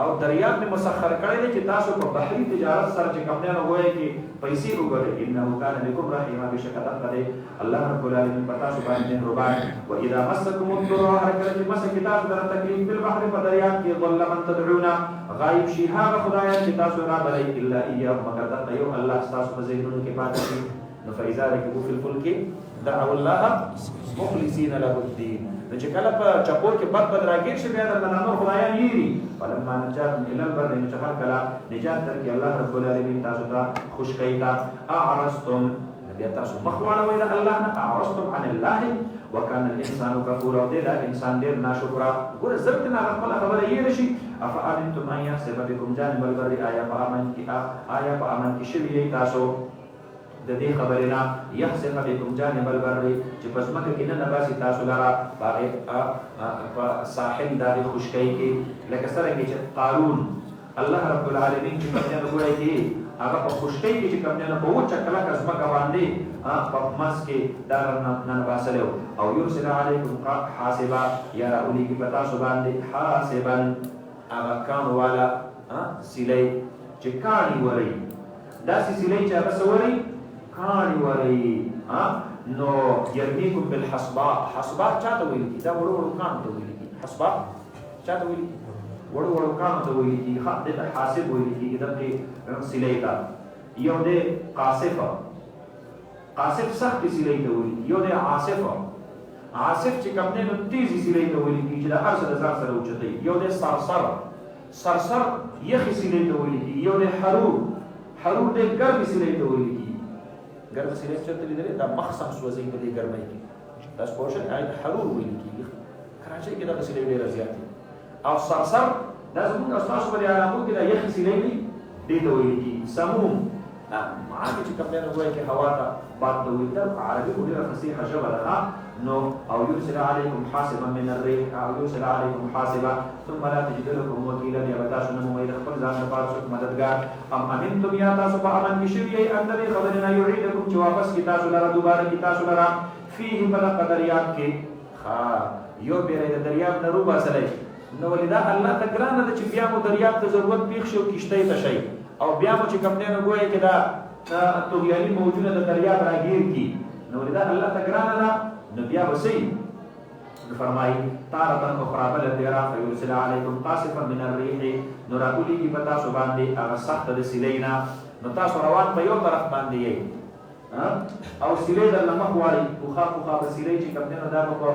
[SPEAKER 1] او دریاب می مسخر کړی دی چې تاسو په بحري تجارت سره چې کوم نه وایي کې پیسې وګټئ. انه کان بكم رحیما، بشکره قد الله رب العالمین پتا سو باندې مهربان. و اذا مسكم الضر، هر کله چې مس کتاب در تکلیف په بحر په دریاب کې ضل من تدعون، غایب شي هغه خدایان چې تاسو را بلئ الا اياه، مگر دا یو الله تاسو په ذهنونو کې پاتې شي. نو فاذا ركبوا في الفلك دعوا الله مخلصين له الدين. نو چې کله په چپو کې بد راګیر شي بیا د نامو خدایان یېری. فلما نجاكم الى البر، نو چې هر کله نجات درکړي الله رب العالمین تاسو ته خوش کوي. اعرضتم، بیا تاسو مخ واړوئ د الله نه. اعرضتم عن الله وكان الانسان كفورا، دې دا انسان ډېر ناشکره. ګوره زر نه خپله خبره یېره شي. افامنتم ان يحسب بكم جانب البر، آیا په امن کې شوي یئ تاسو د دې خبرې نه يحسب بكم جانب البر، چې پس مکه کې نه نباسي تاسو لرا په ساحل د خشکۍ کې لکه څرنګه چې قارون الله رب العالمین چې کوم نه ګورای کې هغه په خشکۍ کې چې کوم نه په وچه کلکه ځمکه باندې په مس کې دا نه نباسلو. او يرسل عليكم حاسبا، یا راولي کې پتا سو باندې حاسبا هغه کان والا سیلې چې کانی وری، دا سیلې چې هغه سوري کانی وری. نو يرميكم بالحصباء، حصباء چاته ویل کی؟ دا وړو وړو کان ته ویل کی. حصباء چاته ویل کی؟ وړو کانو ته ویل کېږي، دې ته حاسب ویل کېږي، دغې سیلۍ ته. یو دی قاصفه، قاصف سختې سیلۍ ته ویل کېږي. یو دی عاصفه، عاصف چې کوم دی نو تیزې سیلۍ ته ویل کېږي چې د هر څه د ځان سره اوچتوي. یو دی صرصر، صرصر یخې سیلۍ ته ویل کېږي. یو دی حرور، حرور دی ګرمې سیلۍ ته ویل کېږي. ګرمه سیلۍ چېرته لیدلې؟ دا مخ سم سوځوي په دې ګرمۍ کې، تاسو پوه شئ، حرور ویل کېږي. کراچۍ کې دغه سیلۍ ډېره زیاتې. او صرصر دا زموږ او ستاسو په دې علاقو کې دا یخې سیلۍ دي، دې ته ویل کېږي. سموم عربي چې کوم دی نو ګویا کې هوا ته باد ته ویل، دا عربي خو ډېره فصیحه ژبه ده. نو او یرسل علیکم حاصبا من الریح، او یرسل علیکم حاصبا ثم لا تجد لكم وکیلا، یا به تاسو نه مومئ د خپل ځان لپاره څوک مددګار. ام امنتم یا تاسو په امن کې شوي یئ ان دې خبرې نه یعیدکم چې واپس کړي تاسو لره، دوباره کړي تاسو لره فیه په دغه دریاب کې. یو بیره د دریاب نه روباسلی نو ولې دا الله ته ګرانه ده چې بیا مو دریاب ته ضرورت پېښ شي او کښتۍ ته شئ، او بیا مو چې کوم دی نو ګویا کې دا طغیاني موجونه د دریاب راګیر کړي، نو ولې دا الله ته ګرانه ده. نو بیا به څه فرمایي تارة اخرى بل دیرا فیرسل علیکم قاصفا من الریح، نو راکولیږي په تاسو باندې هغه سخته د سیلۍ نه، نو تاسو روان په یو طرف باندې یئ او سیلۍ درنه مخ واړئ. پوخا پوخا به سیلۍ چې کوم دی نو دا به په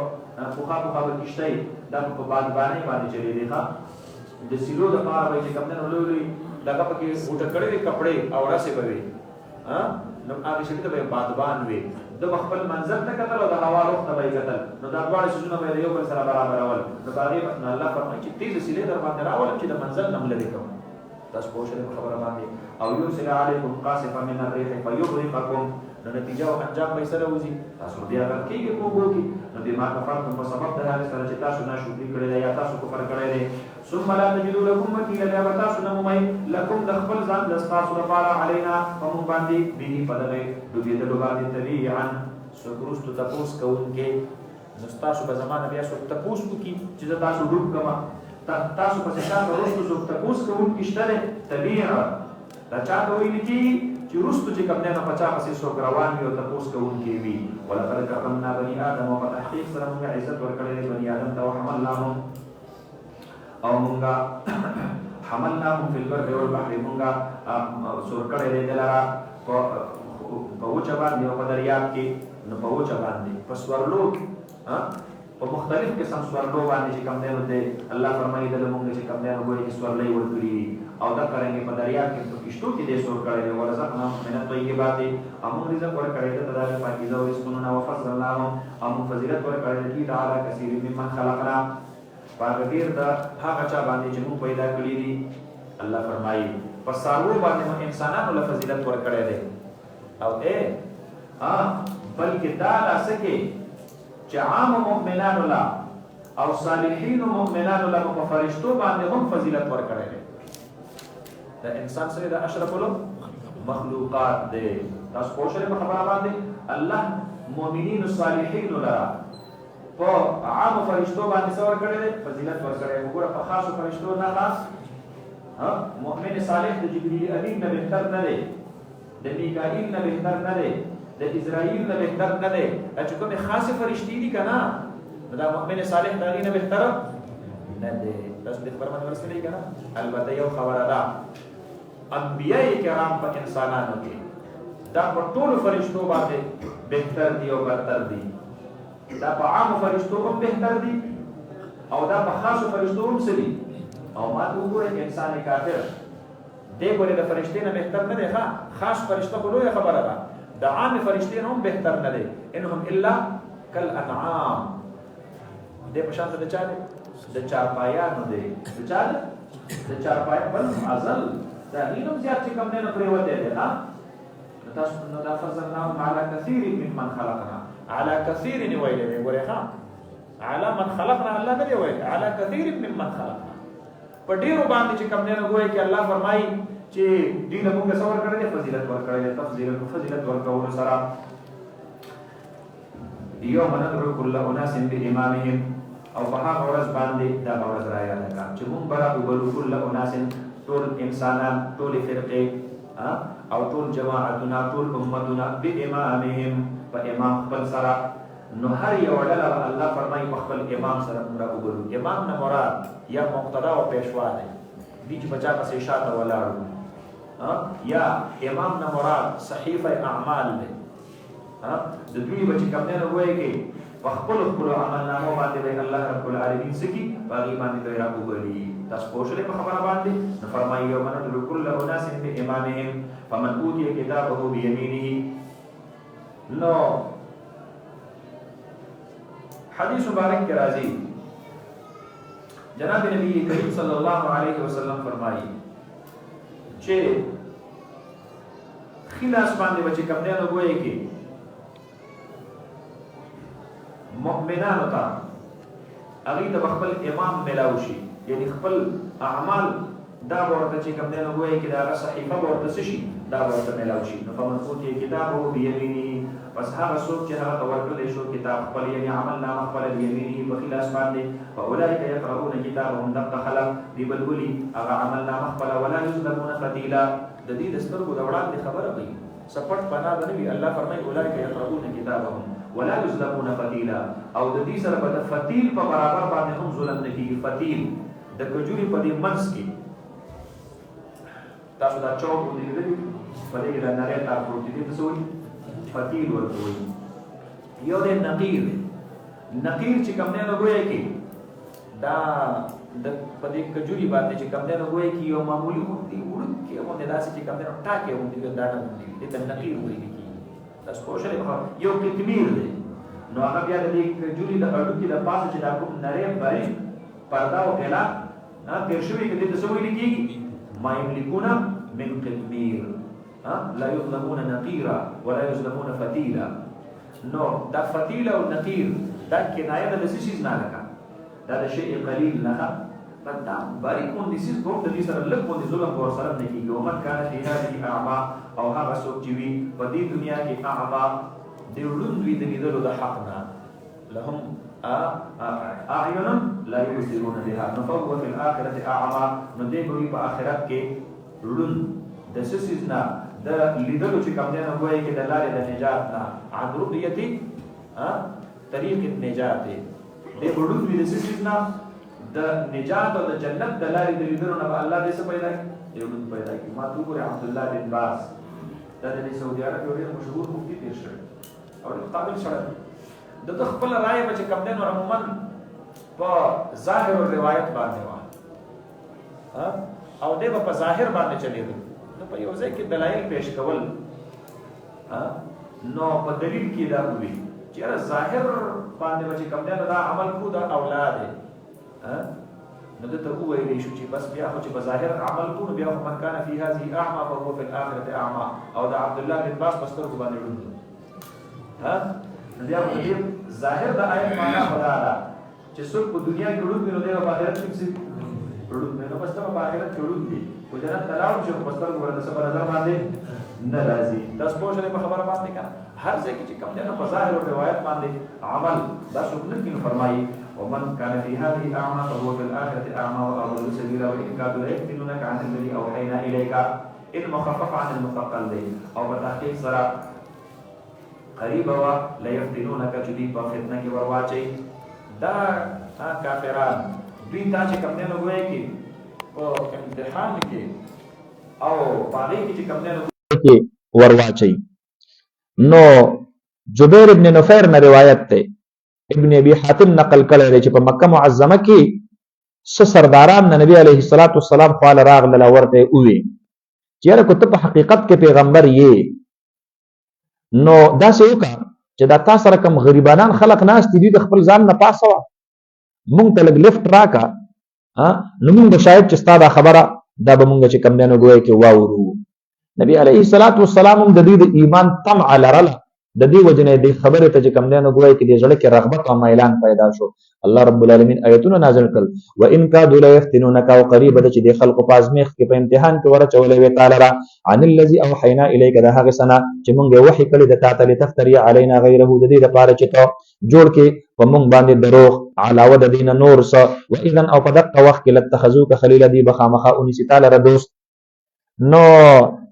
[SPEAKER 1] پوخا پوخا به کښتۍ دا به په بادبانۍ باندې چلېدې. د سیلو دپاره به چې کوم دی نو لوی لوی دغه پکې غوټه کړې وې کپړې او رسې به وې، نو هغې شکل ته به یې بادبان وې. د به خپل منظر ته کتل او د هوا رخ ته به یې کتل، نو دا دواړه څیزونه به یې د یو بل سره برابرول. نو په هغې نو الله فرمایي چې تیزه سیلۍ در باندې راولم چې د منزل نه م لرې کړم. تاسو پوه شئ په خبره باندې. او یرسل علیکم قاصفا من الریح فیغرقکم، نو نتیجه او انجام به یې سره وځي، تاسو بیا غرق کېږئ په اوبو کې. نو بما کفرتم په سبب د هغې سره چې تاسو ناشکري کړې ده یا تاسو کفر کړی دی. ثم لا تجدوا لكم وکیلا، بیا به تاسو نه مومئ لکم د خپل ځان د ستاسو لپاره علینا په موږ باندې به په دغې ډوبېدلو باندې تبیعا څوک وروستو تپوس کوونکې. نو ستاسو به زما نه بیا څوک تپوس وکړي چې زه تاسو ډوب کړمه، تاسو پسې چا به وروستو څوک تپوس کوونکي شته دی. تبیعا دا چا ته ویل کېږي چې وروستو چې کوم دی نو په چا پسې څوک روان وي او تپوس کوونکي وي. ولقد کرمنا بني آدم، او په تحقیق سره موږ عزت ورکړی دی بني آدم ته. وحملناهم، او مونږه حملناهم فی البر والبحر، مونږه سور کړی دی د لره په وچه باندې او په دریاب کې. نو په وچه باندې په سورلو په مختلف قسم سورلو باندې چې کوم دی نو دی الله فرمایي دله مونږ چې کوم دی نو ګورې کې سورلۍ ورکړي دي، او دا کرنګې په دریاب کې په کښتو کې دی سور کړی دی. ورزقناهم من الطیبات، او مونږ رزق ورکړی ده ته د هغې پاکیزه او رزقونه. وفضلناهم، او مونږ فضیلت ورکړی ده دوی ته علی کثیر ممن خلقنا، پاکه ډېر د هغه چا باندې چې موږ پیدا کړي دي. الله فرمایي په څاروو باندې مو انسانانو له فضیلت ورکړی دی. او بلکې دا لا څه کې چې عام مؤمنانو له او صالحینو مؤمنانو له په فرشتو باندې هم فضیلت ورکړی دی. د انسان سره د اشرف المخلوقات دی. تاسو پوه شئ په خبره باندې. الله مؤمنینو صالحینو لره په عامو فرشتو باندې څه ورکړی دی؟ فضیلت ورکړی. وګوره په خاصو فرشتو نه خاص مؤمن صالح د جبریل امین نه بهتر نه دی، د میکائیل نه بهتر نه دی، د اسرائیل نه بهتر نه دی. چې کومې خاصې فرشتې دي که نه نو دا مؤمن صالح د هغې نه بهتره نه دی. تاسو دې خبره باندې ورسېدئ که نه؟ البته یو خبره ده، انبیاء کرام په انسانانو کې دا په ټولو فرشتو باندې بهتر دي او برتر دي. دا په عامو فرشتو هم بهتر دي او دا په خاصو فرشتو هم څه دي. او ما ته وګورئ انسان کافر دی ګورې د فرشتې نه بهتر نه دی. خاص فرشته خو لویه خبره ده، د عامې فرشتې نه هم بهتر نه دی. انهم الا کالانعام، دی په شان د چا دی؟ د چارپایانو دی. د چا دی؟ د چارپایانو بل ازل د هغې نه هم زیات چې کوم دی نو پرېوتی دی. تاسو نو دا فضلناهم علی کثیر ممن خلقنا، على كثير ويلي ويقول على من خلقنا الله نه ویل، على كثير ممن خلقنا. په ډیرو باندې چې کوم نه وایي چې الله فرمایي چې دین موږ څور کړی دی فضیلت ورکړی دی. فضیلت ورکول سره یوم ندعو کل اناس بامامهم، او په هغه ورځ باندې دا ورځ راياده کړه چې موږ به راوبلو کل اناس ټول انسانان ټولې فرقې او ټول جماعتونه ټول امتونه بامامهم په امام خپل سره. نو هر یو ډله الله فرمایي په خپل امام سره موږ وګورو. امام نه مراد یا مقتدا او پیشوا دی، دي چې بچا پسې شاته ولاړو، یا امام نه مراد صحیفه اعمال دی، د دوی بچ کوم نه وایي کې په خپل عمل نامو باندې به الله رب العالمین سکی باغی باندې دوی راوګړي. تاسو پوښتنه په خبره باندې نو فرمایي یو من له کل اناس بامامهم فمن اوتي كتابه بيمينه. نو حدیث مبارک کے راضی جناب نبی کریم صلی اللہ علیہ وسلم فرمائی چې خلاص باندې بچی کم نه وایي کې مؤمنانو ته هغه د خپل امام ملاوي، یعنی خپل اعمال دا ورته چې کم نه وایي کې دا صحیفه ورته شي دا ورته ملاوي. نو فمن اوتي کتابه بيمينه، پس هغه څوک چې هغه ورکړل شو کتاب خپل یعنی عمل نامه خپل بيمينه په خلاص باندې، فاولئک يقرؤون کتابهم دق خلق دی بلبلی هغه عمل نامه خپل ولا یظلمون فتیلا. د دې د سترګو د وړاندې خبره کوي سپټ پنا د نبی الله فرمایي اولئک يقرؤون کتابهم ولا یظلمون فتیلا، او د دې سره په فتیل په برابر باندې هم ظلم نه کیږي. فتیل د کجوري په دې منځ کې تاسو دا چوک ودی په دې کې د نړۍ تار پروت دي تاسو فتیل ورته یو د نقیر چې کوم نه لګوي کې دا د پدې کجوري باندې چې کوم نه لګوي کې یو معمولی وختي ورته کې مو نه داسې چې کوم نه ټاکه وندي دا نه وندي د نقیر وایي کې تاسو پوښتنه یو کتمیر دی. نو هغه بیا د کجوري د اړو کې د پاسه چې دا کوم نری باریک پردا او غلا تیر شوی کې د سوي لیکيږي ما یملکون من قتمیر لا یظلمون نقیرا ولا یظلمون فتیلا. نو دا فتیلا او نقیر دا کنایه د سیسیز نه لکه دا د شیء قلیل نه دا باریکون د سیس کوم د دې سره لږ باندې ظلم ور سره نه کیږي. او من کان فی هذه اعما، او هغه څوک چې وي په دې دنیا کې اعما د وړوندوی د لیدلو د حق نه لهم اعین لا یبصرون بها، نو فهو فی الاخرة اعما، نو دې به په آخرت کې وړوند د سیسیز نه د لیدلو چې کوم نه وایي کې د لارې د نجات نه عن رؤیتی طریق النجات دی وړوند وي د سیسیز نه د نجات او د جنت د لارې د لیدلو نه الله دې څه پیدا کړي وړوند پیدا کړي. ما تو ګوره عبد الله بن باز دا د سعودي عرب یو ډېر مشهور مفتی تیر شوی او قابل سره د خپل رائے په کوم نه عموما په ظاهر او روایت باندې و او دې په ظاهر باندې چلیږي. نو په یو ځای کې دلایل پیش کول نو په دلیل کې دا وی چې ظاهر باندې چې کوم دا عمل کو دا اولاد نو ته وایي شو چې بس بیا چې په ظاهر عمل کو بیا من کان فی هذه اعما فهو فی الاخره اعما، او دا عبد الله بن باز پستر کو باندې وړو نو بیا په دې ظاهر د آیت معنا خدا دا چې څوک په دنیا کې وړو نو د آخرت کې څه وړو نو پس ته په آخرت کې وړو دي او جنت تلاو چې په پستر کو ورته سبا نظر باندې ناراضي. تاسو پوښتنه په خبره باندې کا هر ځای کې چې کوم نه په ظاهر او روایت باندې عمل دا څوک نه کوي. فرمایي ومن كان في هذه اعمى فهو في الاخره اعمى واضل سبيلا وان كادوا ليفتنونك عن الذي اوحينا اليك ان مخفف عن المثقل دی او په تحقیق سره قریب وا ليفتنونك جدي په فتنه کې ورواچي دا کافران دوی تا چې کوم نه وایي کې او امتحان کې او باندې چې کوم نه کې
[SPEAKER 2] ورواچي. نو جبیر ابن نفیر نے روایت ته ابن ابي حاتم نقل کړی دی چې په مکه معظمه کې سرداران نبی علیه الصلاۃ والسلام خپل راغله ورته وی چې را کو ته په حقیقت کې پیغمبر یې نو دا څه وکړه چې دا تاسو سره کوم غریبانان خلق ناس دي د خپل ځان نه پاسوا مونږ ته لګ لیفت راکا نو مونږ شاید چې ستاسو خبره دا به مونږ چې کم نه غوي کې واورو. نبی علیه الصلاۃ والسلام د دې د ایمان طمع لرله د دې وجنه د خبره ته کم نه غوي کې د ځړ کې رغبت او اعلان پیدا شو. الله رب العالمین آیتونه نازل کړل و ان کادوا ليفتنونك وقریب د چې د خلق پازمیخ کې په امتحان کې ورچولې وی تعالی را عن الذي اوحینا الیک د هغه سنا چې مونږ وحی کړی د تعالی لتفتری علینا غیره د دې لپاره چې ته جوړ کې په مونږ باندې دروغ علاوه د دین نور څه و اذن او په دغه وخت کې لتخذوک خلیل دی بخامخه اونې تعالی را دوست. نو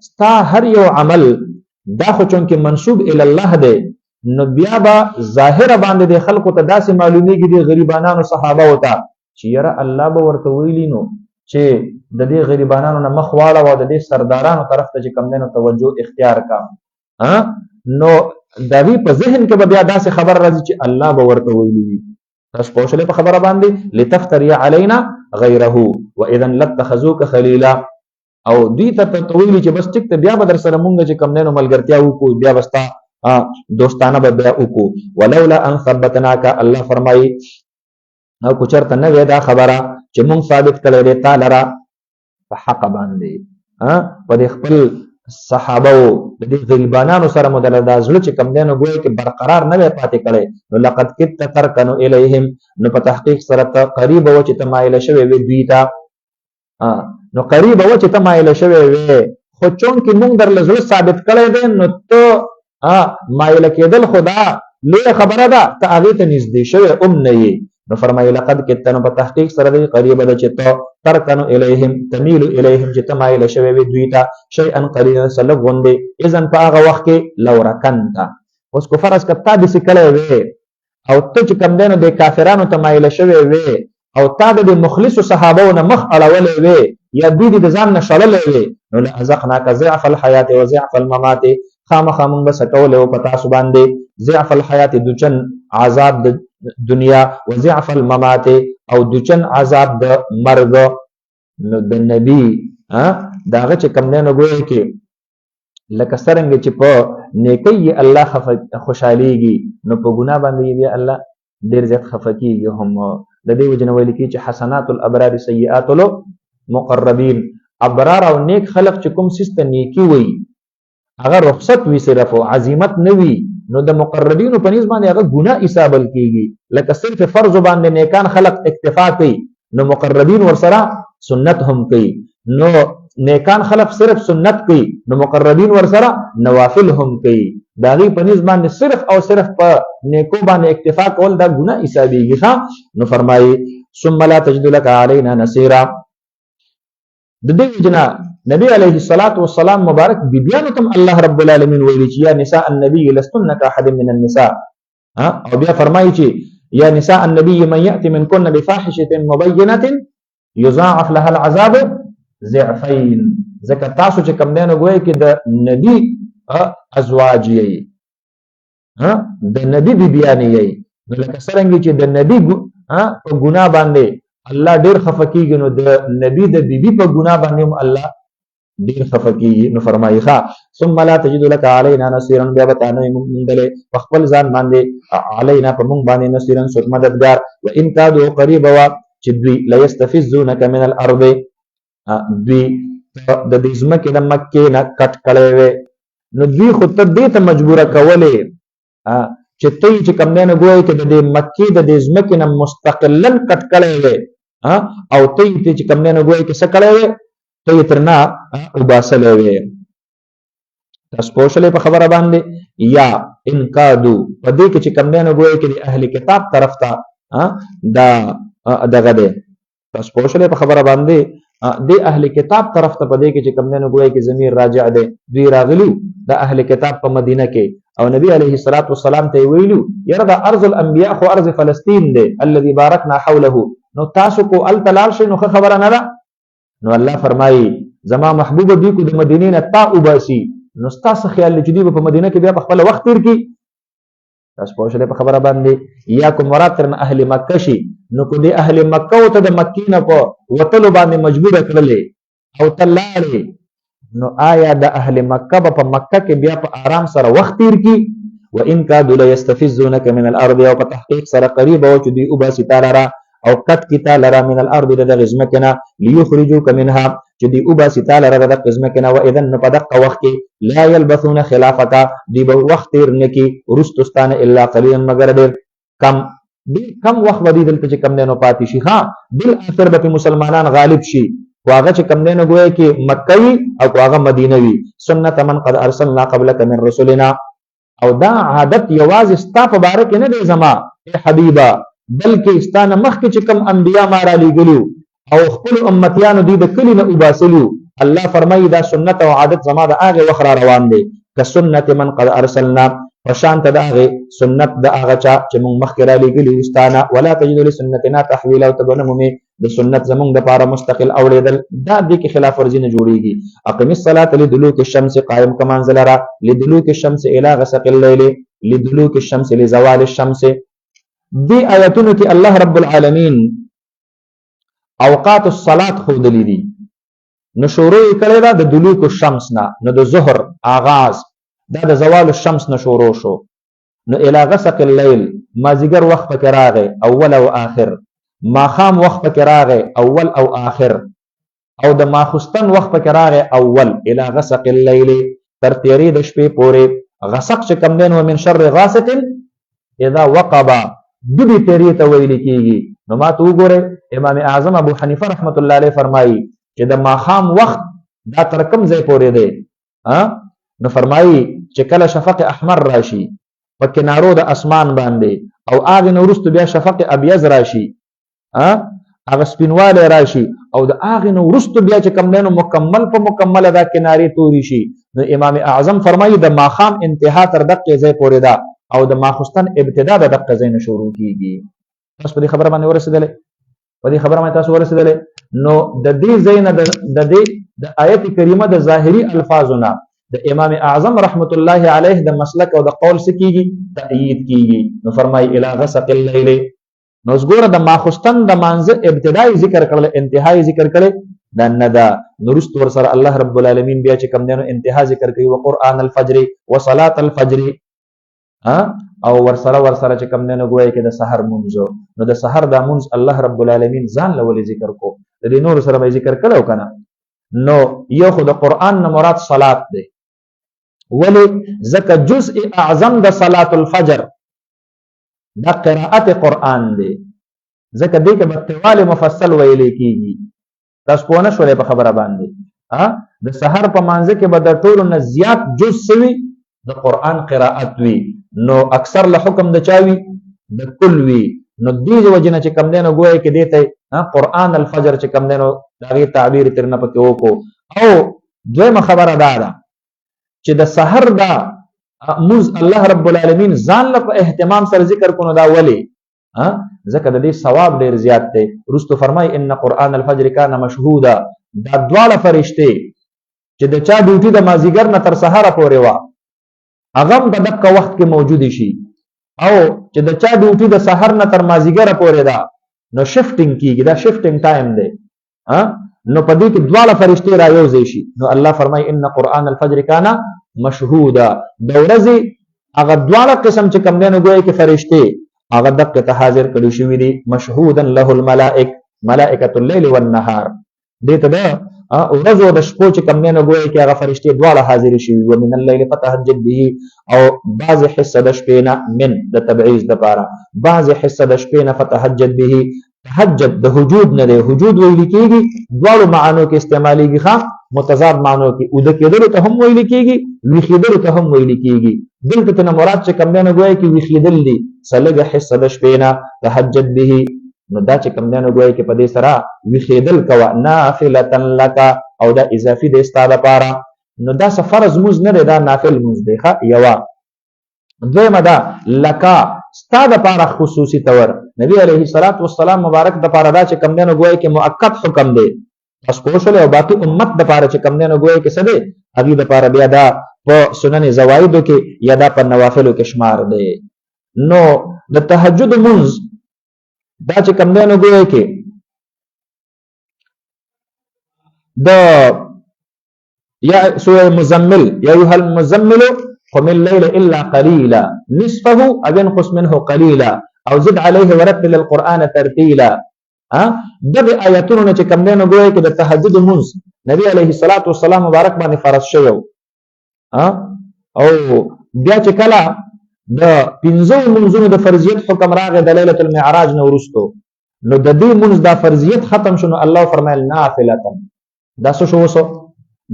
[SPEAKER 2] ستا هر یو عمل دا خو چون کې منسوب ال الله دی نو بیا به ظاهر باندې د خلکو ته داسې معلومیږي د غریبانو صحابه وته چې یاره الله به ورته ویلی نو چې د دې غریبانو نه مخ واړه او د دې سردارانو طرف ته چې کم دینو توجه اختیار کا نو د دې په ذهن کې به بیا داسې خبر راځي چې الله به ورته ویلی وي تاسو پوه شئ په خبره باندې لتفتری علینا غیره واذا لاتخذوک خلیلا او دوی ته ویلي چې بس ټیک ته بیا به در سره مونږ چې کم دینو ملګرتیا وکړو بیا بستا دوستانه به بیا وکړو ولولا ان ثبتناک الله فرمایي او کو چرته نه وې دا خبره چې مونږ ثابت کړی دی تعالی را په حق باندې په دې خپل صحابه او د دې غریبانو سره مدله دا زړه چې کم دینو ګویا کې برقرار نه وي پاتې کړي نو لقد کت ترکنو الیهم نو په تحقیق سره ته قریب و چې تمایل شوی وي دوی ته نو قریب و چې تمایل شوی وي خو چون کې مونږ در لزړه ثابت کړی دی نو ته مایل کېدل خدا لوی خبره ده ته هغه ته نږدې شوی نه یې نو فرمایي لقد کتنو په تحقیق سره دی قریب ده چې ته ترکنو الیهم تمیل الیهم چې تمایل شوی وي دوی ته شیئا قلیلا سلب غوندې اذن په هغه وخت کې لو رکنتا اوس کو فرض کتا د سکلې وي او ته چې کم دینو د کافرانو تمایل شوی وي او تا د مخلص صحابو نه مخ اړولې وي یا دوی د ځان نه شړلې وي نو لازقناک ضعف الحیات و ضعف الممات خامخا مونږ به سکول او پتا سو باندې ضعف الحیات دچن عذاب د دنیا و ضعف الممات او دچن عذاب د مرګ نو د نبی داغه چې کم نه ګوي کې لکه څنګه چې په نیکی الله خوشاليږي نو په ګناه باندې بیا الله ډیر زیات خفقيږي هم د دې وجنه ویل کی چې حسنات الابرار سیئات المقربین ابرار او نیک خلق چې کوم سیسته نیکی وي هغه رخصت وی صرف عزیمت نه وي نو د مقربینو په نسبت باندې هغه ګناه حسابل کیږي لکه صرف فرض باندې نیکان خلق اکتفا کوي نو مقربین ورسره سنت هم کوي نو نیکان خلق صرف سنت کوي نو مقربین ورسره نوافل هم کوي داغي په نسبت باندې صرف او صرف په نیکو باندې اکتفا کول دا ګناه حسابيږي نو فرمایي ثم لا تجد لك علينا نصيرا د دې وجنا نبی علیه الصلاۃ والسلام مبارک بیبیانو تم الله رب العالمین ویلی چې یا نساء النبی لستن كاحد من النساء او بیا فرمایي چې یا نساء النبی من یأتی منکن بفاحشه مبینه یضاعف لها العذاب ضعفین ځکه تاسو چې کم دینو ګوي کې د نبی ازواج یې د نبی بیبیان یې نو لکه څنګه چې د نبی په ګناه باندې الله ډیر خفقيږي نو د نبی د بیبي په ګناه باندې الله ډیر خفقيږي نو فرمایي ثم لا تجد لك علينا نصيرا بیا بتانه مندله په خپل ځان باندې علینا په مونږ باندې نصيرا څوک مددگار و ان کادو قریب وا چې دوی لا يستفزونك من الارض دوی د دې ځمکې د مکې نه کټ کړي وي نو دوی خو ته دې ته مجبوره کولې چې ته چې کم نه ګوي چې د مکې د دې ځمکې نه مستقلا کټ کړي وي او ته چې کم نه ګوي چې څه کړي وي ته ترنا وباسلې وي تاسو پوښلې په خبره باندې یا ان کادو په دې کې چې کم نه ګوي چې اهل کتاب طرف ته دا دغه ده تاسو پوښلې په خبره باندې د اهل کتاب طرف ته پدې کې چې کوم نه ګوي کې ضمیر راجع ده دوی راغلو د اهل کتاب په مدینه کې او نبی عليه الصلاه والسلام ته ویلو یره د ارض الانبیاء خو ارض فلسطین ده الذي باركنا حوله نو تاسو کو ال تلال شي نو خبره نه ده نو الله فرمایي زما محبوب دي کو د مدینې نه تا وباسي نو تاسو خیال چې دی په مدینه کې بیا په خپل وخت تیر کی تاسو پوښتنه په خبره باندې یا کوم مراد تر اهل مکه شي نو کو دي اهل مکه ته د مکې نه په وتلو باندې مجبور کړلې او تلاړې نو آیا د اهل مکه په مکه کې بیا په آرام سره وخت تیر کی و ان کادوا ليستفزونك من الارض او په تحقیق سره قریب او چې دی او با ستاره را او کټ کی تعالی من الارض د غزمکنا ليخرجوك منها چې دی او با ستاره را د غزمکنا و اذن پدق وخت لا يلبثون خلافك دی به وخت تیر نکی رستستانه الا قليلا مگر ډیر کم وخت ودی دلته چې کم نه پاتې شي بل اثر به مسلمانان غالب شي واغه چې کم نه ګوي کې مکوي او واغه مدینوي سنت من قد ارسلنا قبلك من رسلنا او دا عادت یواز استا په باره کې نه دی زما حبیبا بلکې استانه مخکې چې کم انبیا ما را لګلو او خپل امتیانو دي د کلی نه وباسلو الله فرمایي دا سنت او عادت زما د هغه وخت را روان دي که سنت من قد ارسلنا فشان تداغه سنت د هغه چا چې موږ مخکې را لېږلي وستانه ولا تجد لسنتنا تحویلا او تبنه مومي د سنت زموږ د پاره مستقل اوړېدل دا دې کې خلاف ورزي نه جوړيږي. اقم الصلاه لدلوك الشمس قائم کمان زلرا لدلوك الشمس الى غسق الليل لدلوك الشمس لزوال الشمس. دې آیاتونو کې الله رب العالمین اوقات الصلاه خودلې دي. نو شروع کړی دا د دلوک الشمس نه، نو د ظهر آغاز دا د زوال الشمس نه شروع شو. نو الى غسق الليل مازیګر وخت پکې راغی اول او آخر، ماخام وخت پکې راغی اول او آخر، او د ماخستن وخت پکې راغی اول الى غسق الليل تر تیری د شپې پورې. غسق چې کم دین ومن شر غاسق اذا وقب دبي تیری ته ویل کیږي. نو ما ته وګوره امام اعظم ابو حنیفه رحمت الله علیه فرمایي چې د ماخام وخت دا تر کوم ځای پورې دی. نو فرمایي چې کله شفق احمر راشي په کنارو د اسمان باندې او هغه نو وروسته بیا شفق ابيض راشي، هغه سپینواله راشي او د هغه نو وروسته بیا چې کم دینو مکمل په مکمل دا کناري توري شي. نو امام اعظم فرمایي د ماخام انتها تر دقه ځای پورې ده او د ماخستن ابتدا د دقه ځای نه شروع کیږي. تاسو په دې خبره باندې ورسېدلې؟ په دې خبره باندې تاسو ورسېدلې؟ نو د دې ځای نه د دې د آیت کریمه د ظاهري الفاظونه د امام اعظم رحمت الله علیه د مسلک او د قول سکیږي تأیید کیږي. نو فرمایي الی غسق الليل. نو زګوره د ماخستن د مانزه ابتدای ذکر کړل، انتهای ذکر کړل دا نه ده. نورست ور سره الله رب العالمین بیا چې کم دینو انتها ذکر کوي وقرآن الفجر وصلاه الفجر، او ور سره چې کم دینو ګویا کې د سحر منځ. نو د سحر د منځ الله رب العالمین ځان لولې ذکر کو، د دې نور سره به ذکر کړو کنه. نو یو خو د قرآن نه مراد صلات دی، ولی ځکه جزء اعظم د صلات الفجر دا قراءت قرآن دی، ځکه دې کې بطوال مفصل ویلې کیږي. تاسو په نه شولې په خبره باندې د سحر په مانځ کې به د ټولو نه زیات جز سوي د قرآن قراءت وی. نو اکثر له حکم د چاوي د کل وی. نو دې وجنه چې کم دینو ګویا کې دیته قرآن الفجر چې کم دینو دغه تعبیر تر نه پکې وکړو. او دویمه خبره دا ده چې د سحر دا موز الله رب العالمین ځان له اهتمام سره ذکر کونو دا ولی ځکه د دې ثواب ډیر زیات دی. رستو فرمای ان قرآن الفجر کان مشهودا. دا دواړه فرشته چې د چا ډیوټي د مازیګر نه تر سحر پورې وا هغه په دغه وخت کې موجود شي، او چې د چا ډیوټي د سحر نه تر مازیګر پورې دا نو شفټینګ کیږي، دا شفټینګ ټایم دی. نو په دې کې دواړه فرشته رايوځي شي. نو الله فرمای ان قرآن الفجر کان مشهودا. د ورځې هغه دواړه قسم چې کم دینو ګویا کې فرشته هغه دغه ته حاضر کړي شوی دي. مشهودا له الملائک ملائکه الليل والنهار. دې ته دا ورځو د شپو چې کم دینو ګویا کې هغه فرشته دواړه حاضر شوی. و من الليل فتهجد به، او بعض حصه د شپې نه من د تبعیض د پاره، بعض حصه د شپې نه فتهجد به. تهجد د هجود نه دی، هجود ویل کېږي دواړو معانو کې استعمالېږي، ښه متضاد معنو کې او د کېدلو ته هم ویل کېږي، ویښېدلو ته هم ویل کېږي. دلته ته مراد چې کم دینو ګویا کې ویښېدل دي، سلګه حصه د شپې نه تهجد به. نو دا چې کم دینو ګویا کې په دې سره ویښېدل کوه نافله لک، او دا اضافي دی ستا دپاره. نو دا څه فرض مونځ نه دی، دا نافل مونځ دی. ښه یوه. دویمه دا لکه ستا دپاره خصوصي طور نبی علیه الصلاة والسلام مبارک دپاره دا چې کم دینو ګویا کې مؤکد حکم دی تاسو پوه شولې، او باقي امت دپاره چې کم دینو ګویا کې څه دی هغې دپاره بیا دا په سنن زوایدو کې یا دا په نوافلو کې شمار دی. نو د تهجد منځ دا چې کم دینو ګویا کې د یا سوره مزمل یا ایها المزمل قم الليل الا قليلا نصفه او انقص منه قليلا او زد عليه ورتل القرآن ترتيلا. دغه آیاتونو چې کم دینو ګویا کې د تهجد منځ نبی علیه الصلاة والسلام مبارک باندې فرض شوی. او بیا چې کله د پنځو منځونو د فرضیت حکم راغی د لیلة المعراج نه وروسته، نو د دې منځ دا فرضیت ختم شو. نو الله فرمایل نافله، دا څه شو؟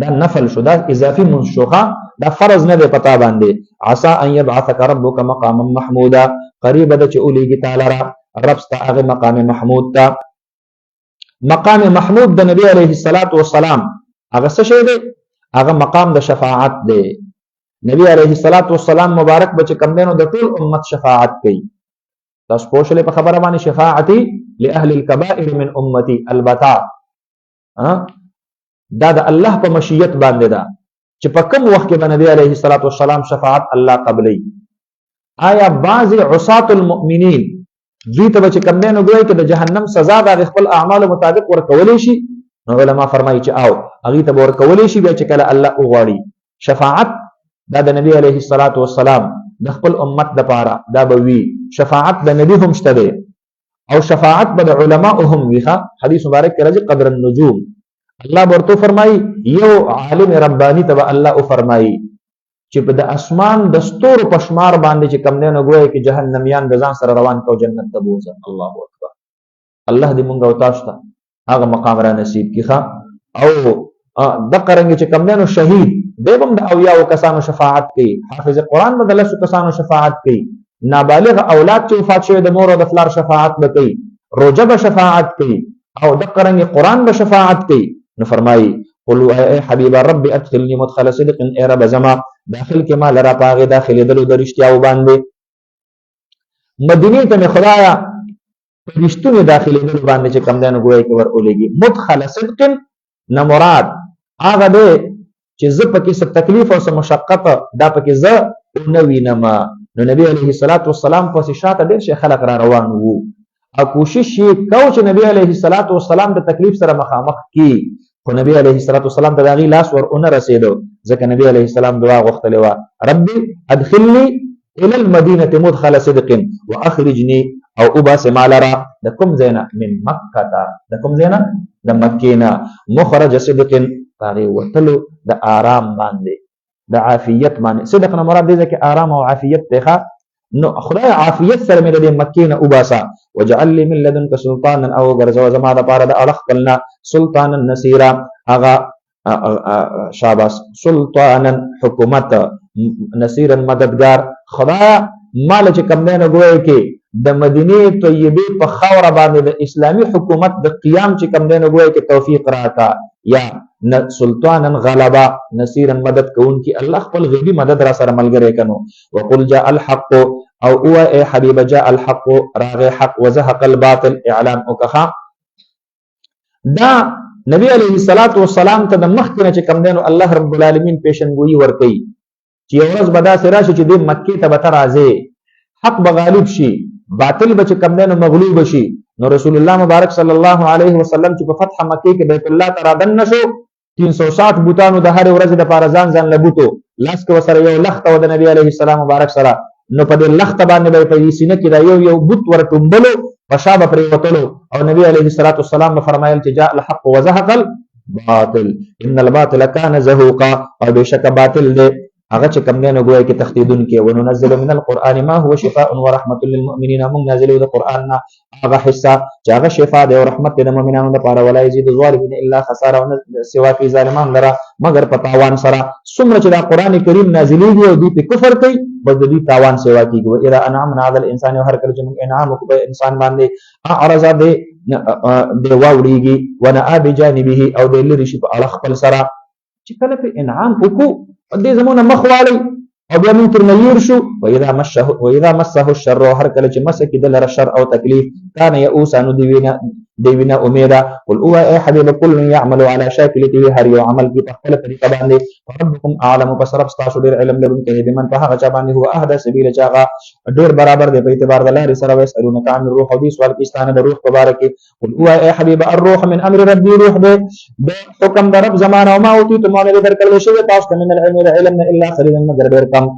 [SPEAKER 2] دا نفل شو، دا اضافي منځ شو، دا فرض نه دی پتا باندې. عسى ان يبعثك ربك مقاما محمودا. قریب ده چې اولیږي تعالی را رب ستا هغه مقام محمود ته. مقام محمود د نبی علیه الصلاة والسلام هغه څه شی دی؟ هغه مقام د شفاعت دی. نبی علیه الصلاۃ والسلام مبارک بچ کم دینو د ټول امت شفاعت کوي. تاسو پوښلې په خبره باندې شفاعتي لاهل الكبائر من امتي البتا دا د الله په مشیت باندې دا چې په کوم وخت کې نبی علیه الصلاۃ والسلام شفاعت الله قبلي. آیا بعض عصاة المؤمنین دوی ته چې کم دینو ګوي کې د جهنم سزا د خپل اعمال مطابق ورکولې شي؟ نو علما فرمایي چې او هغه ته ورکولې شي بیا چې کله الله وغواړي. شفاعت دا د نبی علیه الصلاۃ والسلام د خپل امت د پاره دا به وی. شفاعت د نبی هم شته دی او شفاعت به د علماء هم ویخه. حدیث مبارک کې راځي قدر النجوم الله ورته فرمایي یو عالم ربانی ته الله فرمایي چې په د اسمان د ستورو په شمار باندې چې کم نه غوي کې جهنميان د ځان سره روان کو جنت ته بوزه. الله اکبر. الله دې مونږ او تاسو ته هغه مقام را نصیب کړي. او د قرنګ چې کم نه شهید دیوم د اویا او کسانو شفاعت کوي. حافظ قرآن بدل سو کسانو شفاعت کوي. نابالغ اولاد چې وفات شوی د مور او د فلار شفاعت وکړي. روزه به شفاعت کوي او د قرنګ قرآن به شفاعت کوي. نو فرمایي قولوا اے حبیب رب ادخلني مدخل صدق اے رب زما داخل کې ما لرا پاغه داخلي دلو د رښتیاو باندې مدینه ته خدایا رښتونه داخلي دلو باندې چې کم دنه ګوي کې ور اولېږي. مدخل صدق نه مراد هغه دی چې زه پکې څه تکلیف او څه مشقت دا پکې زه نه وینم. نو نبی علیه الصلاۃ والسلام پسې شاته ډېر شي خلک را روان وو او کوشش یې کو چې نبی علیه الصلاۃ والسلام د تکلیف سره مخامخ کی. خو نبی علیه الصلاۃ والسلام ته داغي لاس ورونه رسیدو ځکه نبی علیه السلام دعا غوښتلې و ربي ادخلني الى المدينه مدخل صدق واخرجني او اباس مالرا د کوم زینا من مکه تا د کوم زینا د مکینا مخرج صدق باغي وتلو د آرام باندې د عافیت باندې. صدق نه مراد دې کې آرام او عافیت ته. نو خدای عافیت سره مې د مکینا اباسا وجعل لي من لدنك سلطانا او غرزو زما د پاره د اړخ کلنا سلطانا نصيرا اغا شاباس سلطانا حکومت نصيرا مددگار. خدای مال چې کم نه غوي کې د مدینه طیبه په خاور باندې د اسلامی حکومت د قیام چې کم نه غوي کې توفیق راکا یا سلطانا غلبا نصيرا مدد کون کی الله خپل غیبی مدد را سره ملګری کنو. وقل جاء الحق او هو اے حبیب جاء الحق راغ حق وزهق الباطل اعلان وکخا. دا نبی علیہ الصلوۃ والسلام ته د مخکنه چې کم دینو الله رب العالمین پیشنګوئی ور کوي چې ورځ بدا سره شي چې د مکه ته به راځي حق به غالب شي باطل به کم دینو مغلوب شي. نو رسول الله مبارک صلی الله علیه وسلم چې په فتح مکه کې بیت الله ته رادن نشو 360 بوتانو د هر ورځ د پارزان ځان لبوتو لاس کې وسره یو لخت او د نبی علیه السلام مبارک سره نو په دې لخت باندې به په سینې کې دا یو بوت ورټومبلو پښابه پرې وتلو او نبی علیه الصلاۃ والسلام فرمایل چې جاء الحق وزهق الباطل ان الباطل كان زهوقا او بشک باطل دې هغه چې کم نه غوي کې تخدیدون کې وننزل من القران ما هو شفاء ورحمه للمؤمنین موږ نازلو د قران نه هغه حصہ چې هغه شفاء دی او رحمت دی د مؤمنانو لپاره ولا یزيد الظالمین الا خساره سوا فی ظالمان لرا مگر په تاوان سره. څومره چې دا قران کریم نازلیږي او دوی په کفر کوي بس دوی تاوان سوا کیږي. و اذا انعمنا على الانسان هر کله چې موږ انعام وکړو انسان باندې اعرض دی واوړيږي ونأ بجانبه او د لری شي په اړه خپل سره چې کله په انعام وکړو دې زمونه مخواړي او بیا موږ ترنه ير شو. واذا مسه الشر هر کله چې مسه کې دلر شر او تکلیف کان یئوسانو دیوینا امیدا. قل او اے حبیب کل يعمل على شاکلته هر یو عمل کی په خپل طریقه باندې ربکم اعلم بصرف تاسو ډیر علم لرونکي بمن په هغه چا باندې هو اهدى سبیل چاغه ډیر برابر دی په اعتبار د لارې سره. وسالونک عن الروح او دې سوال کیستانه د روح مبارک. قل او اے حبیب الروح من امر ربي روح به حکم در رب زمانه او ما اوتیتم من درکل شوی تاسو ته من العلم علم الا قليلا مگر ډیر کم.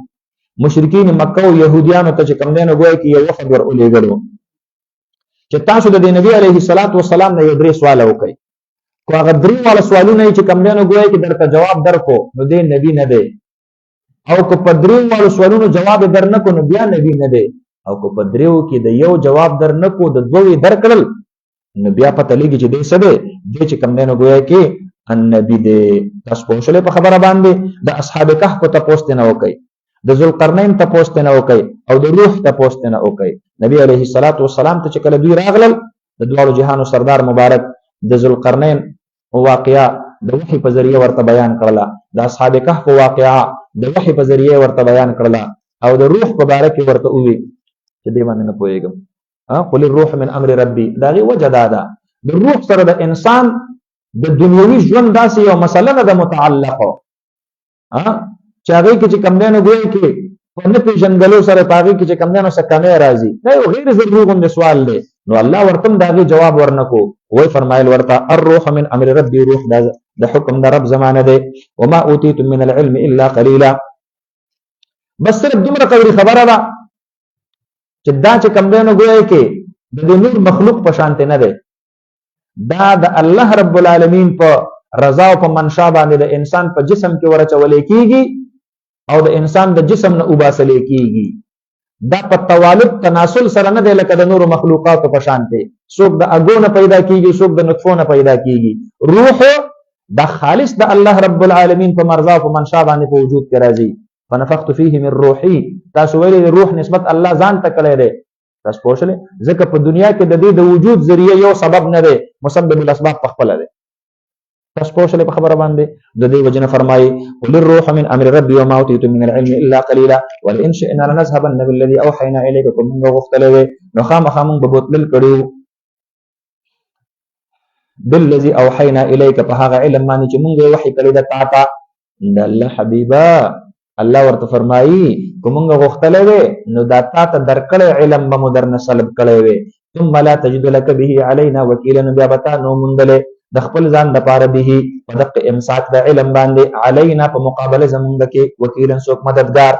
[SPEAKER 2] مشرکین مکه او يهوديانو ته چې کم نه غوي کې یو وخت ور اولېګلو چې تاسو د نبی علیه الصلاۃ والسلام نه یو درې سوال وکړي کو هغه درې والا سوالونه چې کم نه غوي کې درته جواب درکو نو دې نبی نه دی او کو په درې والا سوالونو جواب درنکو نو بیا نبی نه دی او کو په دریو کې د یو جواب درنکو د دوی درکړل نو بیا پته لګي چې دې څه دی دې چې کم نه غوي کې ان نبی دې. تاسو په شله په خبره باندې د اصحاب کهف ته پوښتنه نه وکړي د ذوالقرنین ته پوښتنه نه وکړي او د روح ته پوښتنه نه وکړي. نبی علیه الصلاۃ والسلام ته چې کله دوی راغلل د دوه جهانو سردار مبارک د ذوالقرنین واقعا د وحی په ذریعہ ورته بیان کړله. د اصحاب کهف واقعا د وحي په ذریعه ورته بیان کړله او د روح په باره کې ورته ووي چې دې باندې نه پوهېږم. قل الروح من امر ربي، د هغې وجه دا ده د روح سره د انسان د دنیوي ژوند داسې یو مسله نه ده متعلقه چې هغې کې چې کوم دی نو ګویا کې په نه پېژندلو سره په هغې کې چې کوم دی نو څه کمی راځي، دا یو غیر ضروري غوندې سوال دی. نو الله ورته هم د هغې جواب ورنکړو، وایي فرمایل ورته الروح من امر ربي، روح د حکم د رب زمانه دی. وما اوتیتم من العلم الا قلیلا، بس صرف دومره قدرې خبره ده چې دا چې کوم دی نو ګویا کې د دې نور مخلوق په شانتې نه دی، دا د الله رب العالمین په رضا او په منشا باندې د انسان په جسم کې ورچولې کېږي او د انسان د جسم نه وباسلې کېږي. دا په توالد تناسل سره نه دی لکه د نورو مخلوقاتو په شانتې، څوک د اګو نه پیدا کېږي، څوک د نطفو نه پیدا کېږي. روح دا خالص د الله رب العالمین په مرضا او په منشا باندې په وجود کې راځي. فنفخت فيه من روحي، تاسو ویلې روح نسبت الله ځان ته کړی دی، تاسو پوه شئ، ځکه په دنیا کې د دې د وجود ذریعه یو سبب نه دی، مسبب الاسباب په خپله دی. تاسو پوه شئ په خبره باندې. د دې وجه نه فرمایي قل الروح من امر ربي وما اوتیتم من العلم الا قلیلا ولئن شئنا لنذهبن بالذي اوحینا الیک، کوم موږ غوښتلی وی نو خامخا موږ به بوتلل کړي بالذي اوحینا الیک، په هغه علم باندې چې موږ یې وحي کړی ده تا ته. د الله حبیبه الله ورته فرمایي که موږ غوښتلی وی نو دا تا ته درکړی علم به مو درنه سلب کړی وی. ثم لا تجد لك به علینا وکیلا، نو بیا به تا نو موندلی د خپل ځان دپاره به په دغه امساک د علم باندې علینا په مقابله زمونږ کې وکیلا څوک مددګار،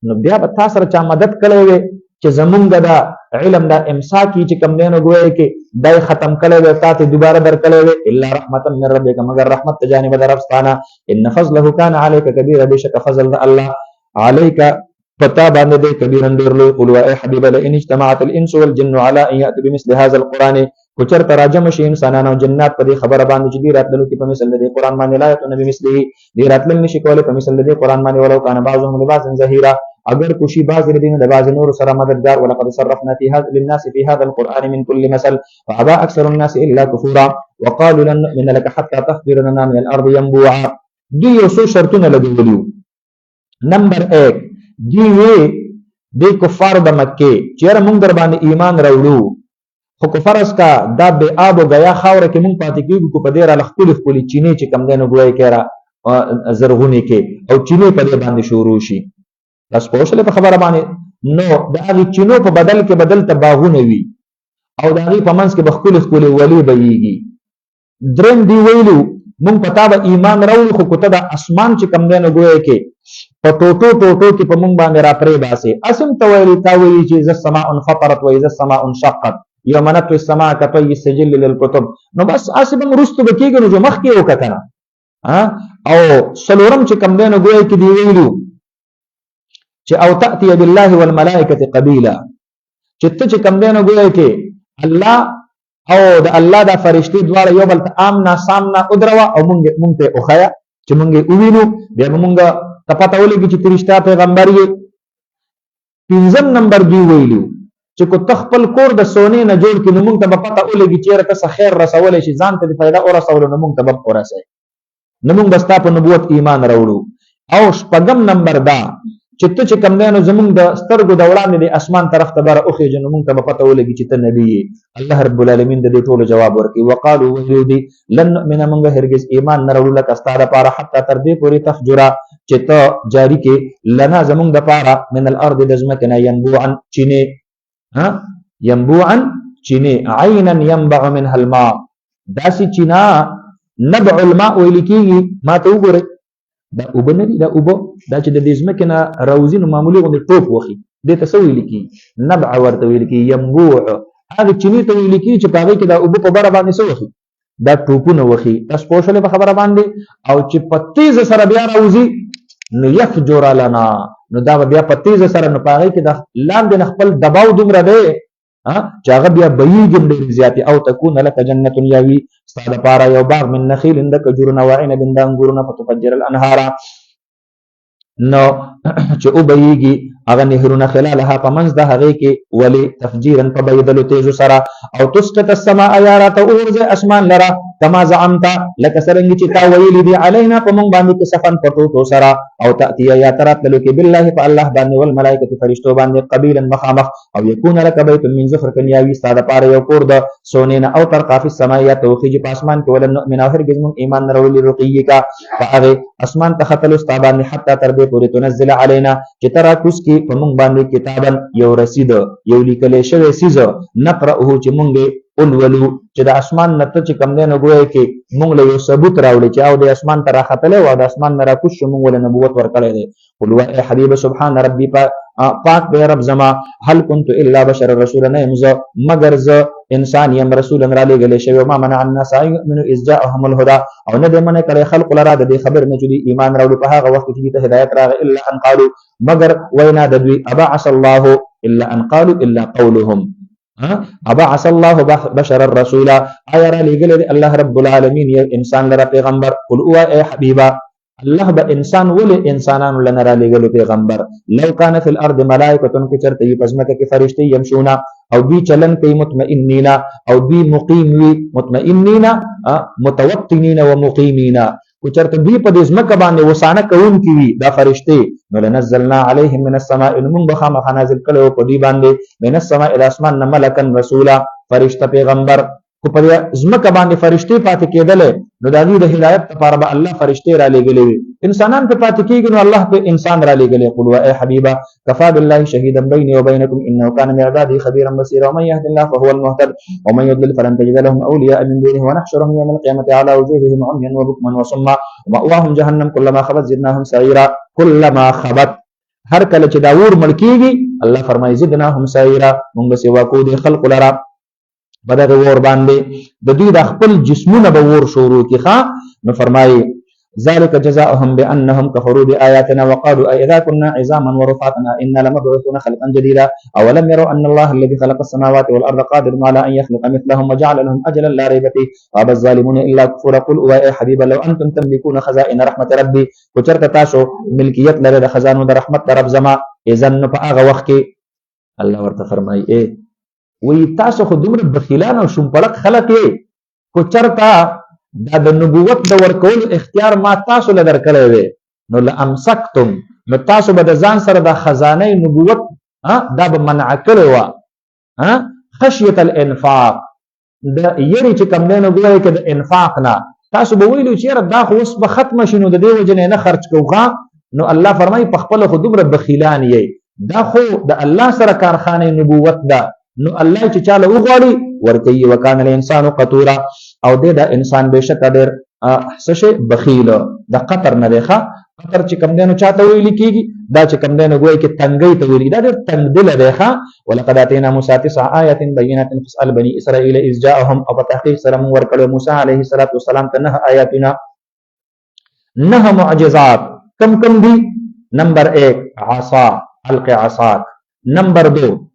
[SPEAKER 2] نو بیا به تا سره چا مدد کړی وی چې زمونږ دا علم دا امساک چې کوم دی نو ګویا کې دای ختم کړی وی تا ته دوباره درکړی وی الا رحمتا من ربک، مگر رحمت ته جانب د رب ستانه. ان فضله کان علیک کبیرا، بشک فضل د الله علیک پتا باندې دی کبیرا ډېر لوی. قل وا ای حبیب لئن اجتمعت الانس والجن على ان یاتوا بمثل هذا القران، کو چرته راجم شي انسانان او جنات په دې خبره باندې چې دی راتلو کې په مثل د قران باندې لا یاتون بمثله، دی راتل نشي کولای په مثل د قران باندې ولو کان بعضهم لبعض ظهیرا، اگر کوشي بعض دین د بعض نور سره مددگار. ولقد صرفنا في هذا للناس في هذا القران من كل مثل فابى اكثر الناس الا كفورا وقالوا لن نؤمن لك حتى تفجر لنا من الارض ينبوعا. دی یو څو شرطونه لګولي. نمبر 1 دی وی د کفار د مکه چیرې موږ در باندې ایمان راوړو، خو که فرض کا دا به آب او غیا خاوره کې مونږ پاتې کېږو کو په دې را خپل خپل چینه چې کم دنه ګوي کېرا زرغونی کې او چینه په دې باندې شروع شي. تاسو په شله په خبره باندې نو دا هغه چینو په بدل کې بدل تباغونه وي او دا هغه په منځ کې بخپل خپل ولی بېږي. درم دی ویلو مونږ پتا به ایمان راوړو، خو کوته د اسمان چې کم دنه ګوي کې په ټوټو ټوټو کې په مونږ باندې را پرې باسي. اسم تویلی تاویلی چې ز السماء انفطرت و اذا السماء انشقت یوم نطوی السماء کطی السجل للکتب. نو بس اسبم رستو بکیږي نو جو مخ کې وکتنه او سلورم چې کم دنه ګوي کې دی ویلو چې او تأتي بالله والملائکه قبیلا، چې ته چې کم دنه ګوي کې الله او د الله د فرشتي دواړه یو بل ته آمنا سامنا ودروا او مونږ ته اوخیا چې مونږ وینو بیا مونږ ته پته ولګي چې فرشتہ پیغمبر یې. پنځم نمبر دی ویلو چې کو تخپل کور د سونې نه جوړ کړي نو مونږ ته پته ولګي چې رته خیر رسول شي ځان ته فائدہ او رسول نو مونږ ته به ورسي، نو مونږ بستا په نبوت ایمان راوړو. او شپږم نمبر دا چې ته چې کم دنو زمونږ د سترګو د وړاندې د اسمان طرف ته بره اوخې جن مونږ ته پته ولګي چې ته نبی یې. الله رب العالمین د دې ټولو جواب ورکړي. وقالو وجودي لن نؤمن مونږ هرگز ایمان نه راوړو لکه ستاره لپاره حتی تر دې پورې تفجرا چې ته جاری کې لنا زمونږ د پاره من الارض د ځمکې ينبوعا چینه ينبوعا چینه عینا ينبع منها الماء، داسې چینا نبع الماء ویل کېږي. ما ته وګورئ دا اوبه نه دي، دا اوبه دا چې د دې ځمکې نه راوځي نو معمولي غوندې ټوپ وخي دې ته څه ویل کېږي؟ نبع ورته ویل کېږي. ينبوع هغه چینې ته ویل کېږي چې په هغې کې دا اوبه په بره باندې څه وخي، دا ټوپونه وخي. تاسو پوه شولې په خبره باندې. او چې په تیزه سره بیا راوځي نو یفجر لنا، نو دا بیا په تیزه سره نو په هغې کې د لاندې نه خپل دباو دومره دی چې هغه بیا بهیږي ډېرې زیاتې. او تکون لک جنت یاوي ستا دپاره یو باغ من نخیل د کجورونه وعنب د انګورونه فتفجر الانهار، نو چې وبهیږي هغه نهرونه خلالها په منځ د هغې کې ولې تفجیرا په بهېدلو تیزو سره. او تسقط السماء یا راته وغورځئ اسمان لره کما زعمت لك سرنګ چې تا ویلي دي علینا په مونږ باندې کسفن پټو تو سرا او تاتي یا ترات لکه بالله فالله باندې والملائکه فرشتو باندې قبیلا مخامخ او یکون لك بیت من زخرف یا وی ستاده پاره یو کور د سونین او ترقا فی السماء توخی پاسمان کې ولن نؤمن او هرگز مون ایمان نه وروړي رقیقا فاغه اسمان تختل استابان حتا تر دې پوری تنزل علینا چې ترا کوس کې په مونږ باندې کتابن یو رسید یو لیکل شوی سیز نقرأه چې مونږ اولولو چې د اسمان نته چې کم دی نو ګویا کې مونږ له یو ثبوت راوړي چې او د اسمان تر راختلی او د اسمان نه راکوز شو مونږ له نبوت ورکړی دی قل ای حبیب سبحان ربی پاک دی رب زما هل كنت الا بشر رسولا نه یم زه مگر زه انسان یم رسولا را لېږلی شوی ما منع الناس ان یؤمنوا اذ جاءهم الهدى او نه دی منع کړی خلق لرا د دې خبر نه چې دوی ایمان راوړي په هغه وخت کې ته هدایت راغی الا ان قالوا مگر وینا د دوی ابعث الله الا ان قالوا الا قولهم ابعث الله بشر الرسول ایا را لېږلی الله رب العالمین یو انسان لره پیغمبر قل او ای حبیبا الله به انسان ولې انسانانو لنه را لېږلو پیغمبر لو کان فی الارض ملائکة که چرته وي په ځمکه کې فرشتې یمشونه او دوی چلن کوي مطمئنین او دوی مقیم وي مطمئنین متوطنین و مقیمین که چرته دوی په دې ځمکه باندې وسانه کوونکي وي دا فرشتې نو لنزلنا علیهم من السماء نمون به خامخا نازل کړی و په دوی باندې من السماء د اسمان نه ملکا رسولا فرشته پیغمبر خو په ځمکه باندې فرشتې پاتې کېدلې نو د دوی د هدایت لپاره به الله فرشتې را لېږلې وي انسانان په پاتې کېږي نو الله په انسان را لېږلی قل ای حبیبا کفا بالله شهیدا بیني وبینکم انه کان بعباده خبیرا بصیرا ومن یهد الله فهو المهتد ومن یضلل فلن تجد لهم اولیاء من دونه ونحشرهم یوم القیامة على وجوههم عميا وبكما وصما ومأواهم جهنم كلما خبت زدناهم سعیرا كلما خبت هر کله چې دا اور مړ کېږي الله فرمایي زدناهم سعیرا موږ سوا کو دي خلق لرا بدغه ور باندې د دوی د خپل جسمونه به ور شروع کی ښا نو فرمایي ذلك جزاؤهم بانهم كفروا بآياتنا وقالوا اذا كنا عظاما ورفاتنا انا لمبعوثون خلقا جديدا اولم يروا ان الله الذي خلق السماوات والارض قادر على ان يخلق مثلهم وجعل لهم اجلا لا ريب فيه وابى الظالمون الا كفورا قل يا حبيب لو انتم تملكون خزائن رحمه ربي وچرت تاسو ملکیت لري د خزانو د رحمت رب زما اذن په هغه وخت کې الله ورته فرمایي وی تاسو خو دومره بخیلان او شومپړک خلک یې کو چرتا دا د نبوت د ورکول اختیار ما تاسو له درکړی دی نو لامسکتم نو تاسو به د ځان سره د خزانه نبوت دا به منع کړی وه خشیت الانفاق د یری چې کوم دی نو ګویا کې د انفاق نه تاسو به ویلو چې یاره دا خو اوس به ختمه شي نو د دې وجې نه خرچ کوو نو الله فرمایي په خپله خو دومره بخیلان یې دا خو د الله سره کارخانه نبوت ده نو الله چې چاله وغواړي ورکوي وکانه الانسان قطورا او دې دا انسان بهشکه ډېر څه شی بخیل د قطر نه دی ښه قطر چې کوم دی نو چاته ویل کېږي دا چې کوم دی نو ګویا کې تنګۍ ته ویل دا ډېر تنګدله دی ښه ولقد اتینا موسی 9 آیات بینات فاسأل بني اسرائیل اذ جاءهم او په تحقیق سره موږ ورکړو موسی علیه السلام ته 9 آیاتونه 9 معجزات کم کم دي نمبر 1 عصا حلق عصاك نمبر 2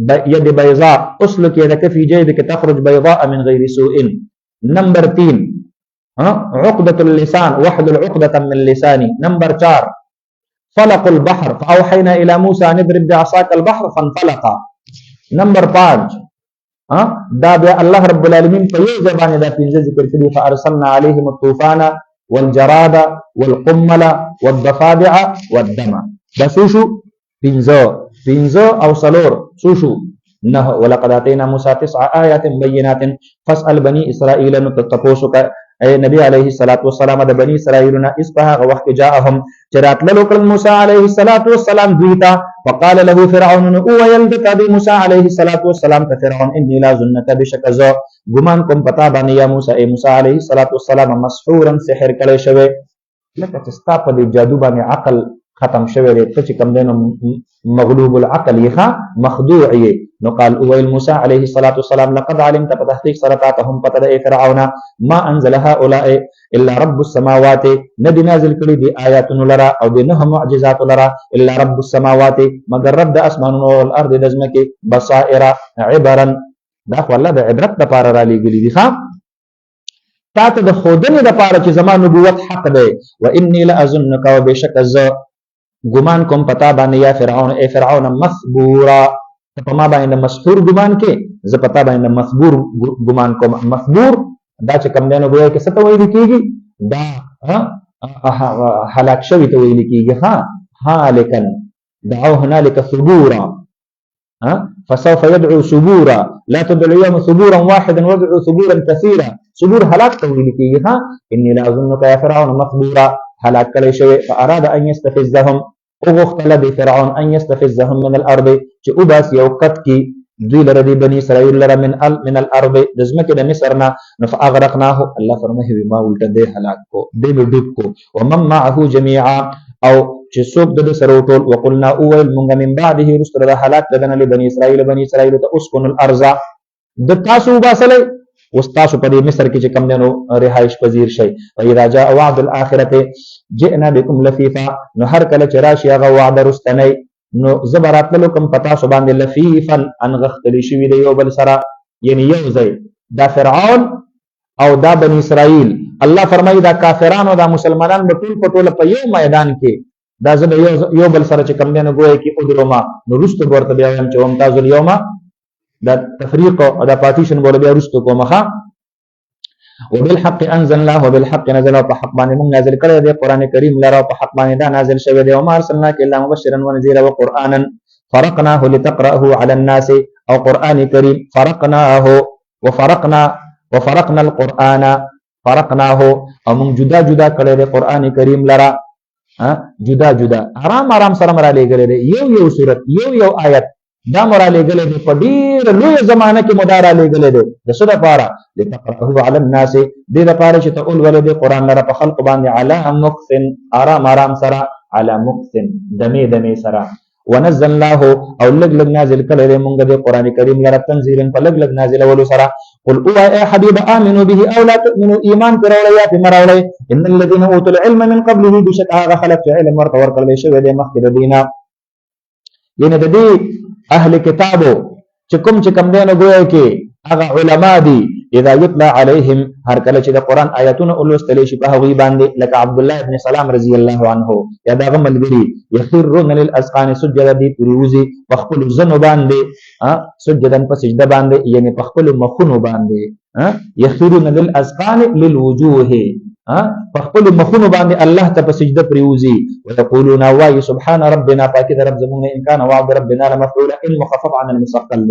[SPEAKER 2] يد بيضاء اسلك يدك في جيبك تخرج بيضاء من غير سوء نمبر 3 عقدة اللسان واحلل عقدة من لساني نمبر 4 فلق البحر فأوحينا إلى موسى أن اضرب بعصاك البحر فانفلق نمبر 5 دا بیا الله رب العالمین په یو زبانه دا پنځه ذکر کړي فارسلنا عليهم الطوفان والجراد والقمل والضفادع والدم دا شو پنځه او سلور شو نه ولقد اتينا موسى 9 آيات بينات فاسأل بني اسرائيل نتتقوسك اي نبي عليه الصلاه والسلام د بني اسرائيلنا اسبها وقت جاءهم جرات لوكل موسى عليه الصلاه والسلام دویتا وقال له فرعون او يلدك موسى عليه الصلاه والسلام فرعون اني لا ظنك بشكز ګمان کوم پتا باندې یا موسی اي موسی عليه الصلاه والسلام مسحورا سحر کړي شوی لکه چې ستا په جادو باندې عقل ختم شوی دی ته چې کوم دی نو مغلوب العقل یې مخدوع یې نو قال اویل موسی علیه الصلاة والسلام لقد علمت په تحقیق سره تاته هم پته د فرعون ما انزل هؤلاء الا رب السماوات ندی نازل کړي دي آیاتونو لرا او د نه معجزات لرا الا رب السماوات مگر رب د اسمانونو او الارض د ځمکې بصائر عبرا دا خو الله د عبرت لپاره را لېږلي دي تاته د ښودنې لپاره چې زما نبوت حق دی و انی لاظنک وبشک ز ګمان کوم پتا باندې یا فرعون اے فرعون مسبورا په ما باندې مسحور ګمان کې ز پتا باندې مسبور ګمان کوم مسبور دا چې کوم دینو ګویا کې څه ته ویل کېږي دا هلاک شوي ته ویل کېږي هالکن دعوا هنالك ثبورا فسوف يدعو ثبورا لا تدعو اليوم ثبورا واحدا وادعوا ثبورا كثيرا ثبور هلاك ته ویل کېږي اني لا اظنك يا فرعون مثبورا هلاك کړی شوی فاراد ان يستفزهم وغختل بفرعون ان يستفزهم من الارض چې وباس یو کټ کی دوی لره دی بني اسرائيل لره من الارض د ځمکې د مصر نه فاغرقناه الله فرمایي ما ولټه دې هلاک کو دې ډوب کو ومن معه جميعا او چې څوک د سره ټول وقلنا اول مونږ من بعده رسل د هلاک دنه لبني اسرائيل ته اسكن الارض د تاسو باسلې واستاسو په دې مصر کې چې کم دنو رهائش پذیر شي فاذا جاء وعد الاخره جئنا بكم لفيفا نو هر کله چې راشي هغه وعده رستنی نو زبرات لکم پتا سو باندې لفيفا ان غختلی شوی دی یو بل سره یعنی یو ځای دا فرعون او دا بني اسرائيل الله فرمایي دا کافرانو دا مسلمانان په ټول په یو میدان کې دا زب یو بل سره چې کم دنو ګوي کې ادرما نو رست ورته بیا هم چې ممتاز اليوم دا تفریق او دا پارټیشن بوله بیا رستو کومه وبالحق انزلناه وبالحق نزل په حق باندې موږ نازل کړی دی قران کریم لره په حق باندې دا نازل شوی دی او ما ارسلناک الا مبشرا ونذيرا وقرانا فرقناه لتقراه على الناس او قران کریم فرقناه وفرقنا القران فرقناه او موږ جدا کړی دی قران کریم لره جدا آرام سره مرا لګل دی یو صورت یو آیت دا مرا لګل دی په ډیر لوی زمانہ کې مدارا لګل دی د څه لپاره لتقرأه على الناس دې لپاره چې ته اول ولید قران لپاره په خلق باندې على مقسن آرام سره على مقسن دمه سره ونزلناه او لګ نازل کړي دی مونږ د قران کریم لپاره تنزيلا په لګ نازل ولو سره قل او اي حبيب امنوا به او لا تؤمنوا ایمان کړئ یا تمراولئ ان الذين اوتوا العلم من قبله بشك هذا خلق علم ورته ورکړل شوی دی مخکې دینه ینه د دې اهل کتابو چې کوم دینه ګویا کې هغه علما دي اذا يتلى عليهم هر کله چې د قران آیاتونه ولوستل شي په هغه باندې لکه عبد الله ابن سلام رضی الله عنه یا دا ملګری يخرون للاذقان سجدا دي پریوزي په خپل زنو باندې سجدن په سجده باندې یعنی په خپل مخونو باندې يخرون للاذقان للوجوه په خپل مخونو باندې الله ته په سجده پریوزي ويقولون واي سبحان ربنا پاکي رب زمونږ ان كان وعد ربنا لمفعولا ان مخفف عن المثقل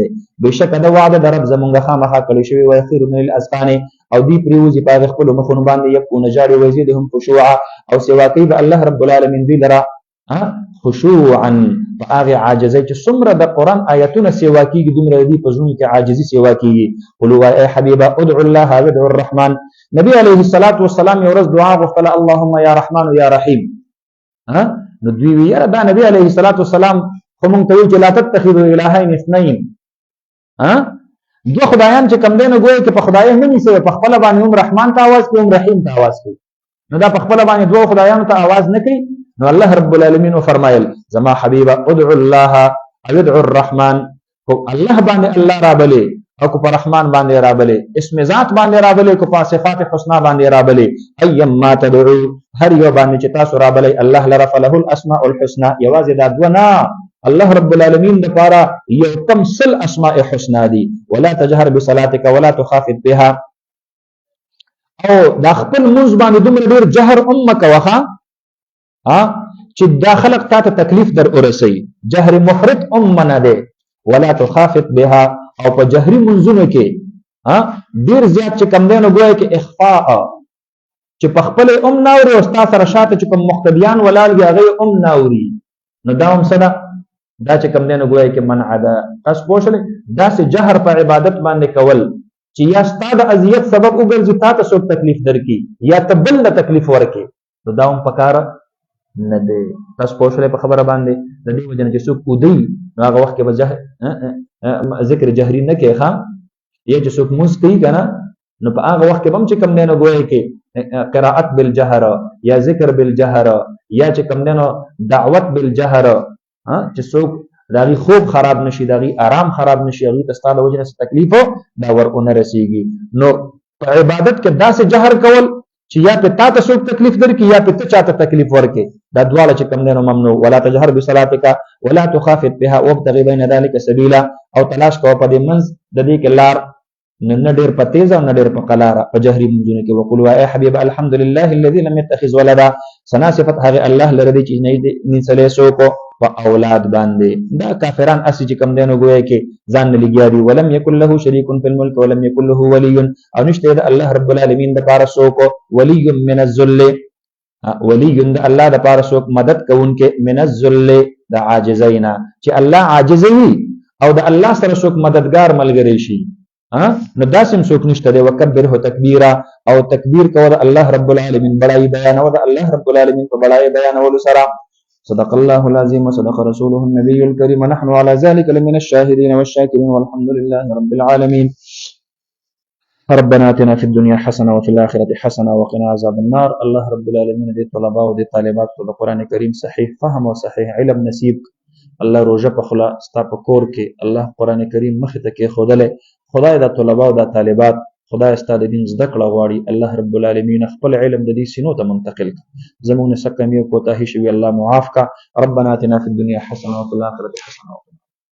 [SPEAKER 2] بشک دا وعده د رب زمونږ خامخا کړی شوی وي خيرون للاذقان او دی پریوزي په خپل مخونو باندې يكون جاري ويزيدهم خشوعا او سوا کوي الله رب العالمین دی لرا خشوعا فاغه عاجزي چې څومره د قران آیاتونه سوا کیږي دومره دی په ژوند کې عاجزي سوا کیږي قولوا اي حبيبا ادعوا الله وادعوا الرحمن نبی علیه الصلاۃ والسلام یو ورځ دعا غوښتله اللهم یا رحمان یا رحیم نو دوی وی دا نبی علیه الصلاۃ والسلام خو مونږ ته وی چې لا تتخذوا الهین اثنين دو خدایان چې کم دینه ګوي کې په خدای نه نیسي په خپل باندې هم رحمان ته आवाज کوي هم رحیم ته आवाज کوي نو دا په خپل باندې دوه خدایانو ته आवाज نه کوي نو الله رب العالمین فرمایل زما حبیبا ادعوا الله او ادعوا الرحمن الله باندې الله رابلي او کو پر رحمان باندې رابلي اسم ذات باندې رابلي کو په صفات حسنا باندې رابلي ايم ما تدعو هر یو باندې چې تاسو رابلي الله لرا فله الاسماء الحسنى یوازې دا دونه الله رب العالمین لپاره یو کم سل اسماء حسنا دي ولا تجهر بصلاتك ولا تخافت بها او دا خپل موږ باندې دومره ډیر جهر امک وخا چې داخلك ته تکلیف در ورسي جهر مفرط نه ده ولا تخافت بها او په جهري منځونو کې ډیر زیات چې کم دینو ګویا کې اخفاء چې په خپل ناوري او ستا سره شاته چې کوم مقتدیان ولالږي هغه ناوري نو دا هم صدا دا چې کم دینو ګویا کې منع ده تاسو پوښتنه دا سه جهر په عبادت باندې کول چې یا ستا د اذیت سبب وګرځي تاسو څوک تکلیف درکې یا تبل تکلیف ورکې نو دا هم پکاره نه دی تاسو پوښتنه په خبره باندې د دې وجه نه چې څوک ودی هغه وخت کې به ذکر جهري نه کوي ها یا چې څوک موس کوي کنه نو په هغه وخت کې هم چې کم نه ګوي کې قراءت بالجهر یا ذکر بالجهر یا چې کم نه دعوت بالجهر چې څوک داغي خوب خراب نشي داغي آرام خراب نشي هغه تستاله وجه نه تکلیف دا ورونه رسیږي نو په عبادت کې داسې جهر کول چې یا په تاسو څوک تکلیف درکې یا په چاته تکلیف ورکې دا دواړه چې کم نه ممنوع ولا تجهر بصلاتك ولا تخافت بها وابتغ بين ذلك سبيلا او تلاش کو په دې منځ د دې کې لار نه ډېر په تیز او نه ډېر په قلاره په جهري منځونو کې وقول وای حبیب الحمدلله الذي لم يتخذ ولدا ثنا صفت هغه الله لره چې نه نسله سوکو په اولاد باندې دا کافران اسی چې کم دینو ګویا کې ځان نه لګیا دي ولم یکن له شریک فی الملک ولم یکن له ولی او نشته د الله رب العالمین د پاره سوکو ولی من الذل ولی د الله د پاره سوک مدد کوونکې من الذل د عاجزینا چې الله عاجزوي او د الله سره سوک مددگار ملګری شي نو داسم سوک نشته دی وکبره تکبیرا او تکبیر کو د الله رب العالمین بڑای بیان او د الله رب العالمین په بڑای بیان ول سره صدق الله العظيم وصدق رسوله النبي الكريم ونحن على ذلك لمن الشاهدين والشاكرين والحمد لله رب العالمين ربنا آتنا في الدنيا حسنة وفي الآخرة حسنة وقنا عذاب النار الله رب العالمين دي طلباء ودي طالبات د قرآن کریم صحیح فهم او صحیح علم نصیب الله روزه په خلا ستا په کور کې الله قرآن کریم مخې ته کې خودله خدای د طلباء او د طالبات خدای ستاسو د دین زده کړه غواړي الله رب العالمین خپل علم د دې سينو ته منتقل زموږ نه سکه مې کوتاهي شوی الله معاف کا ربنا آتنا في الدنيا حسنة وفي الآخرة حسنة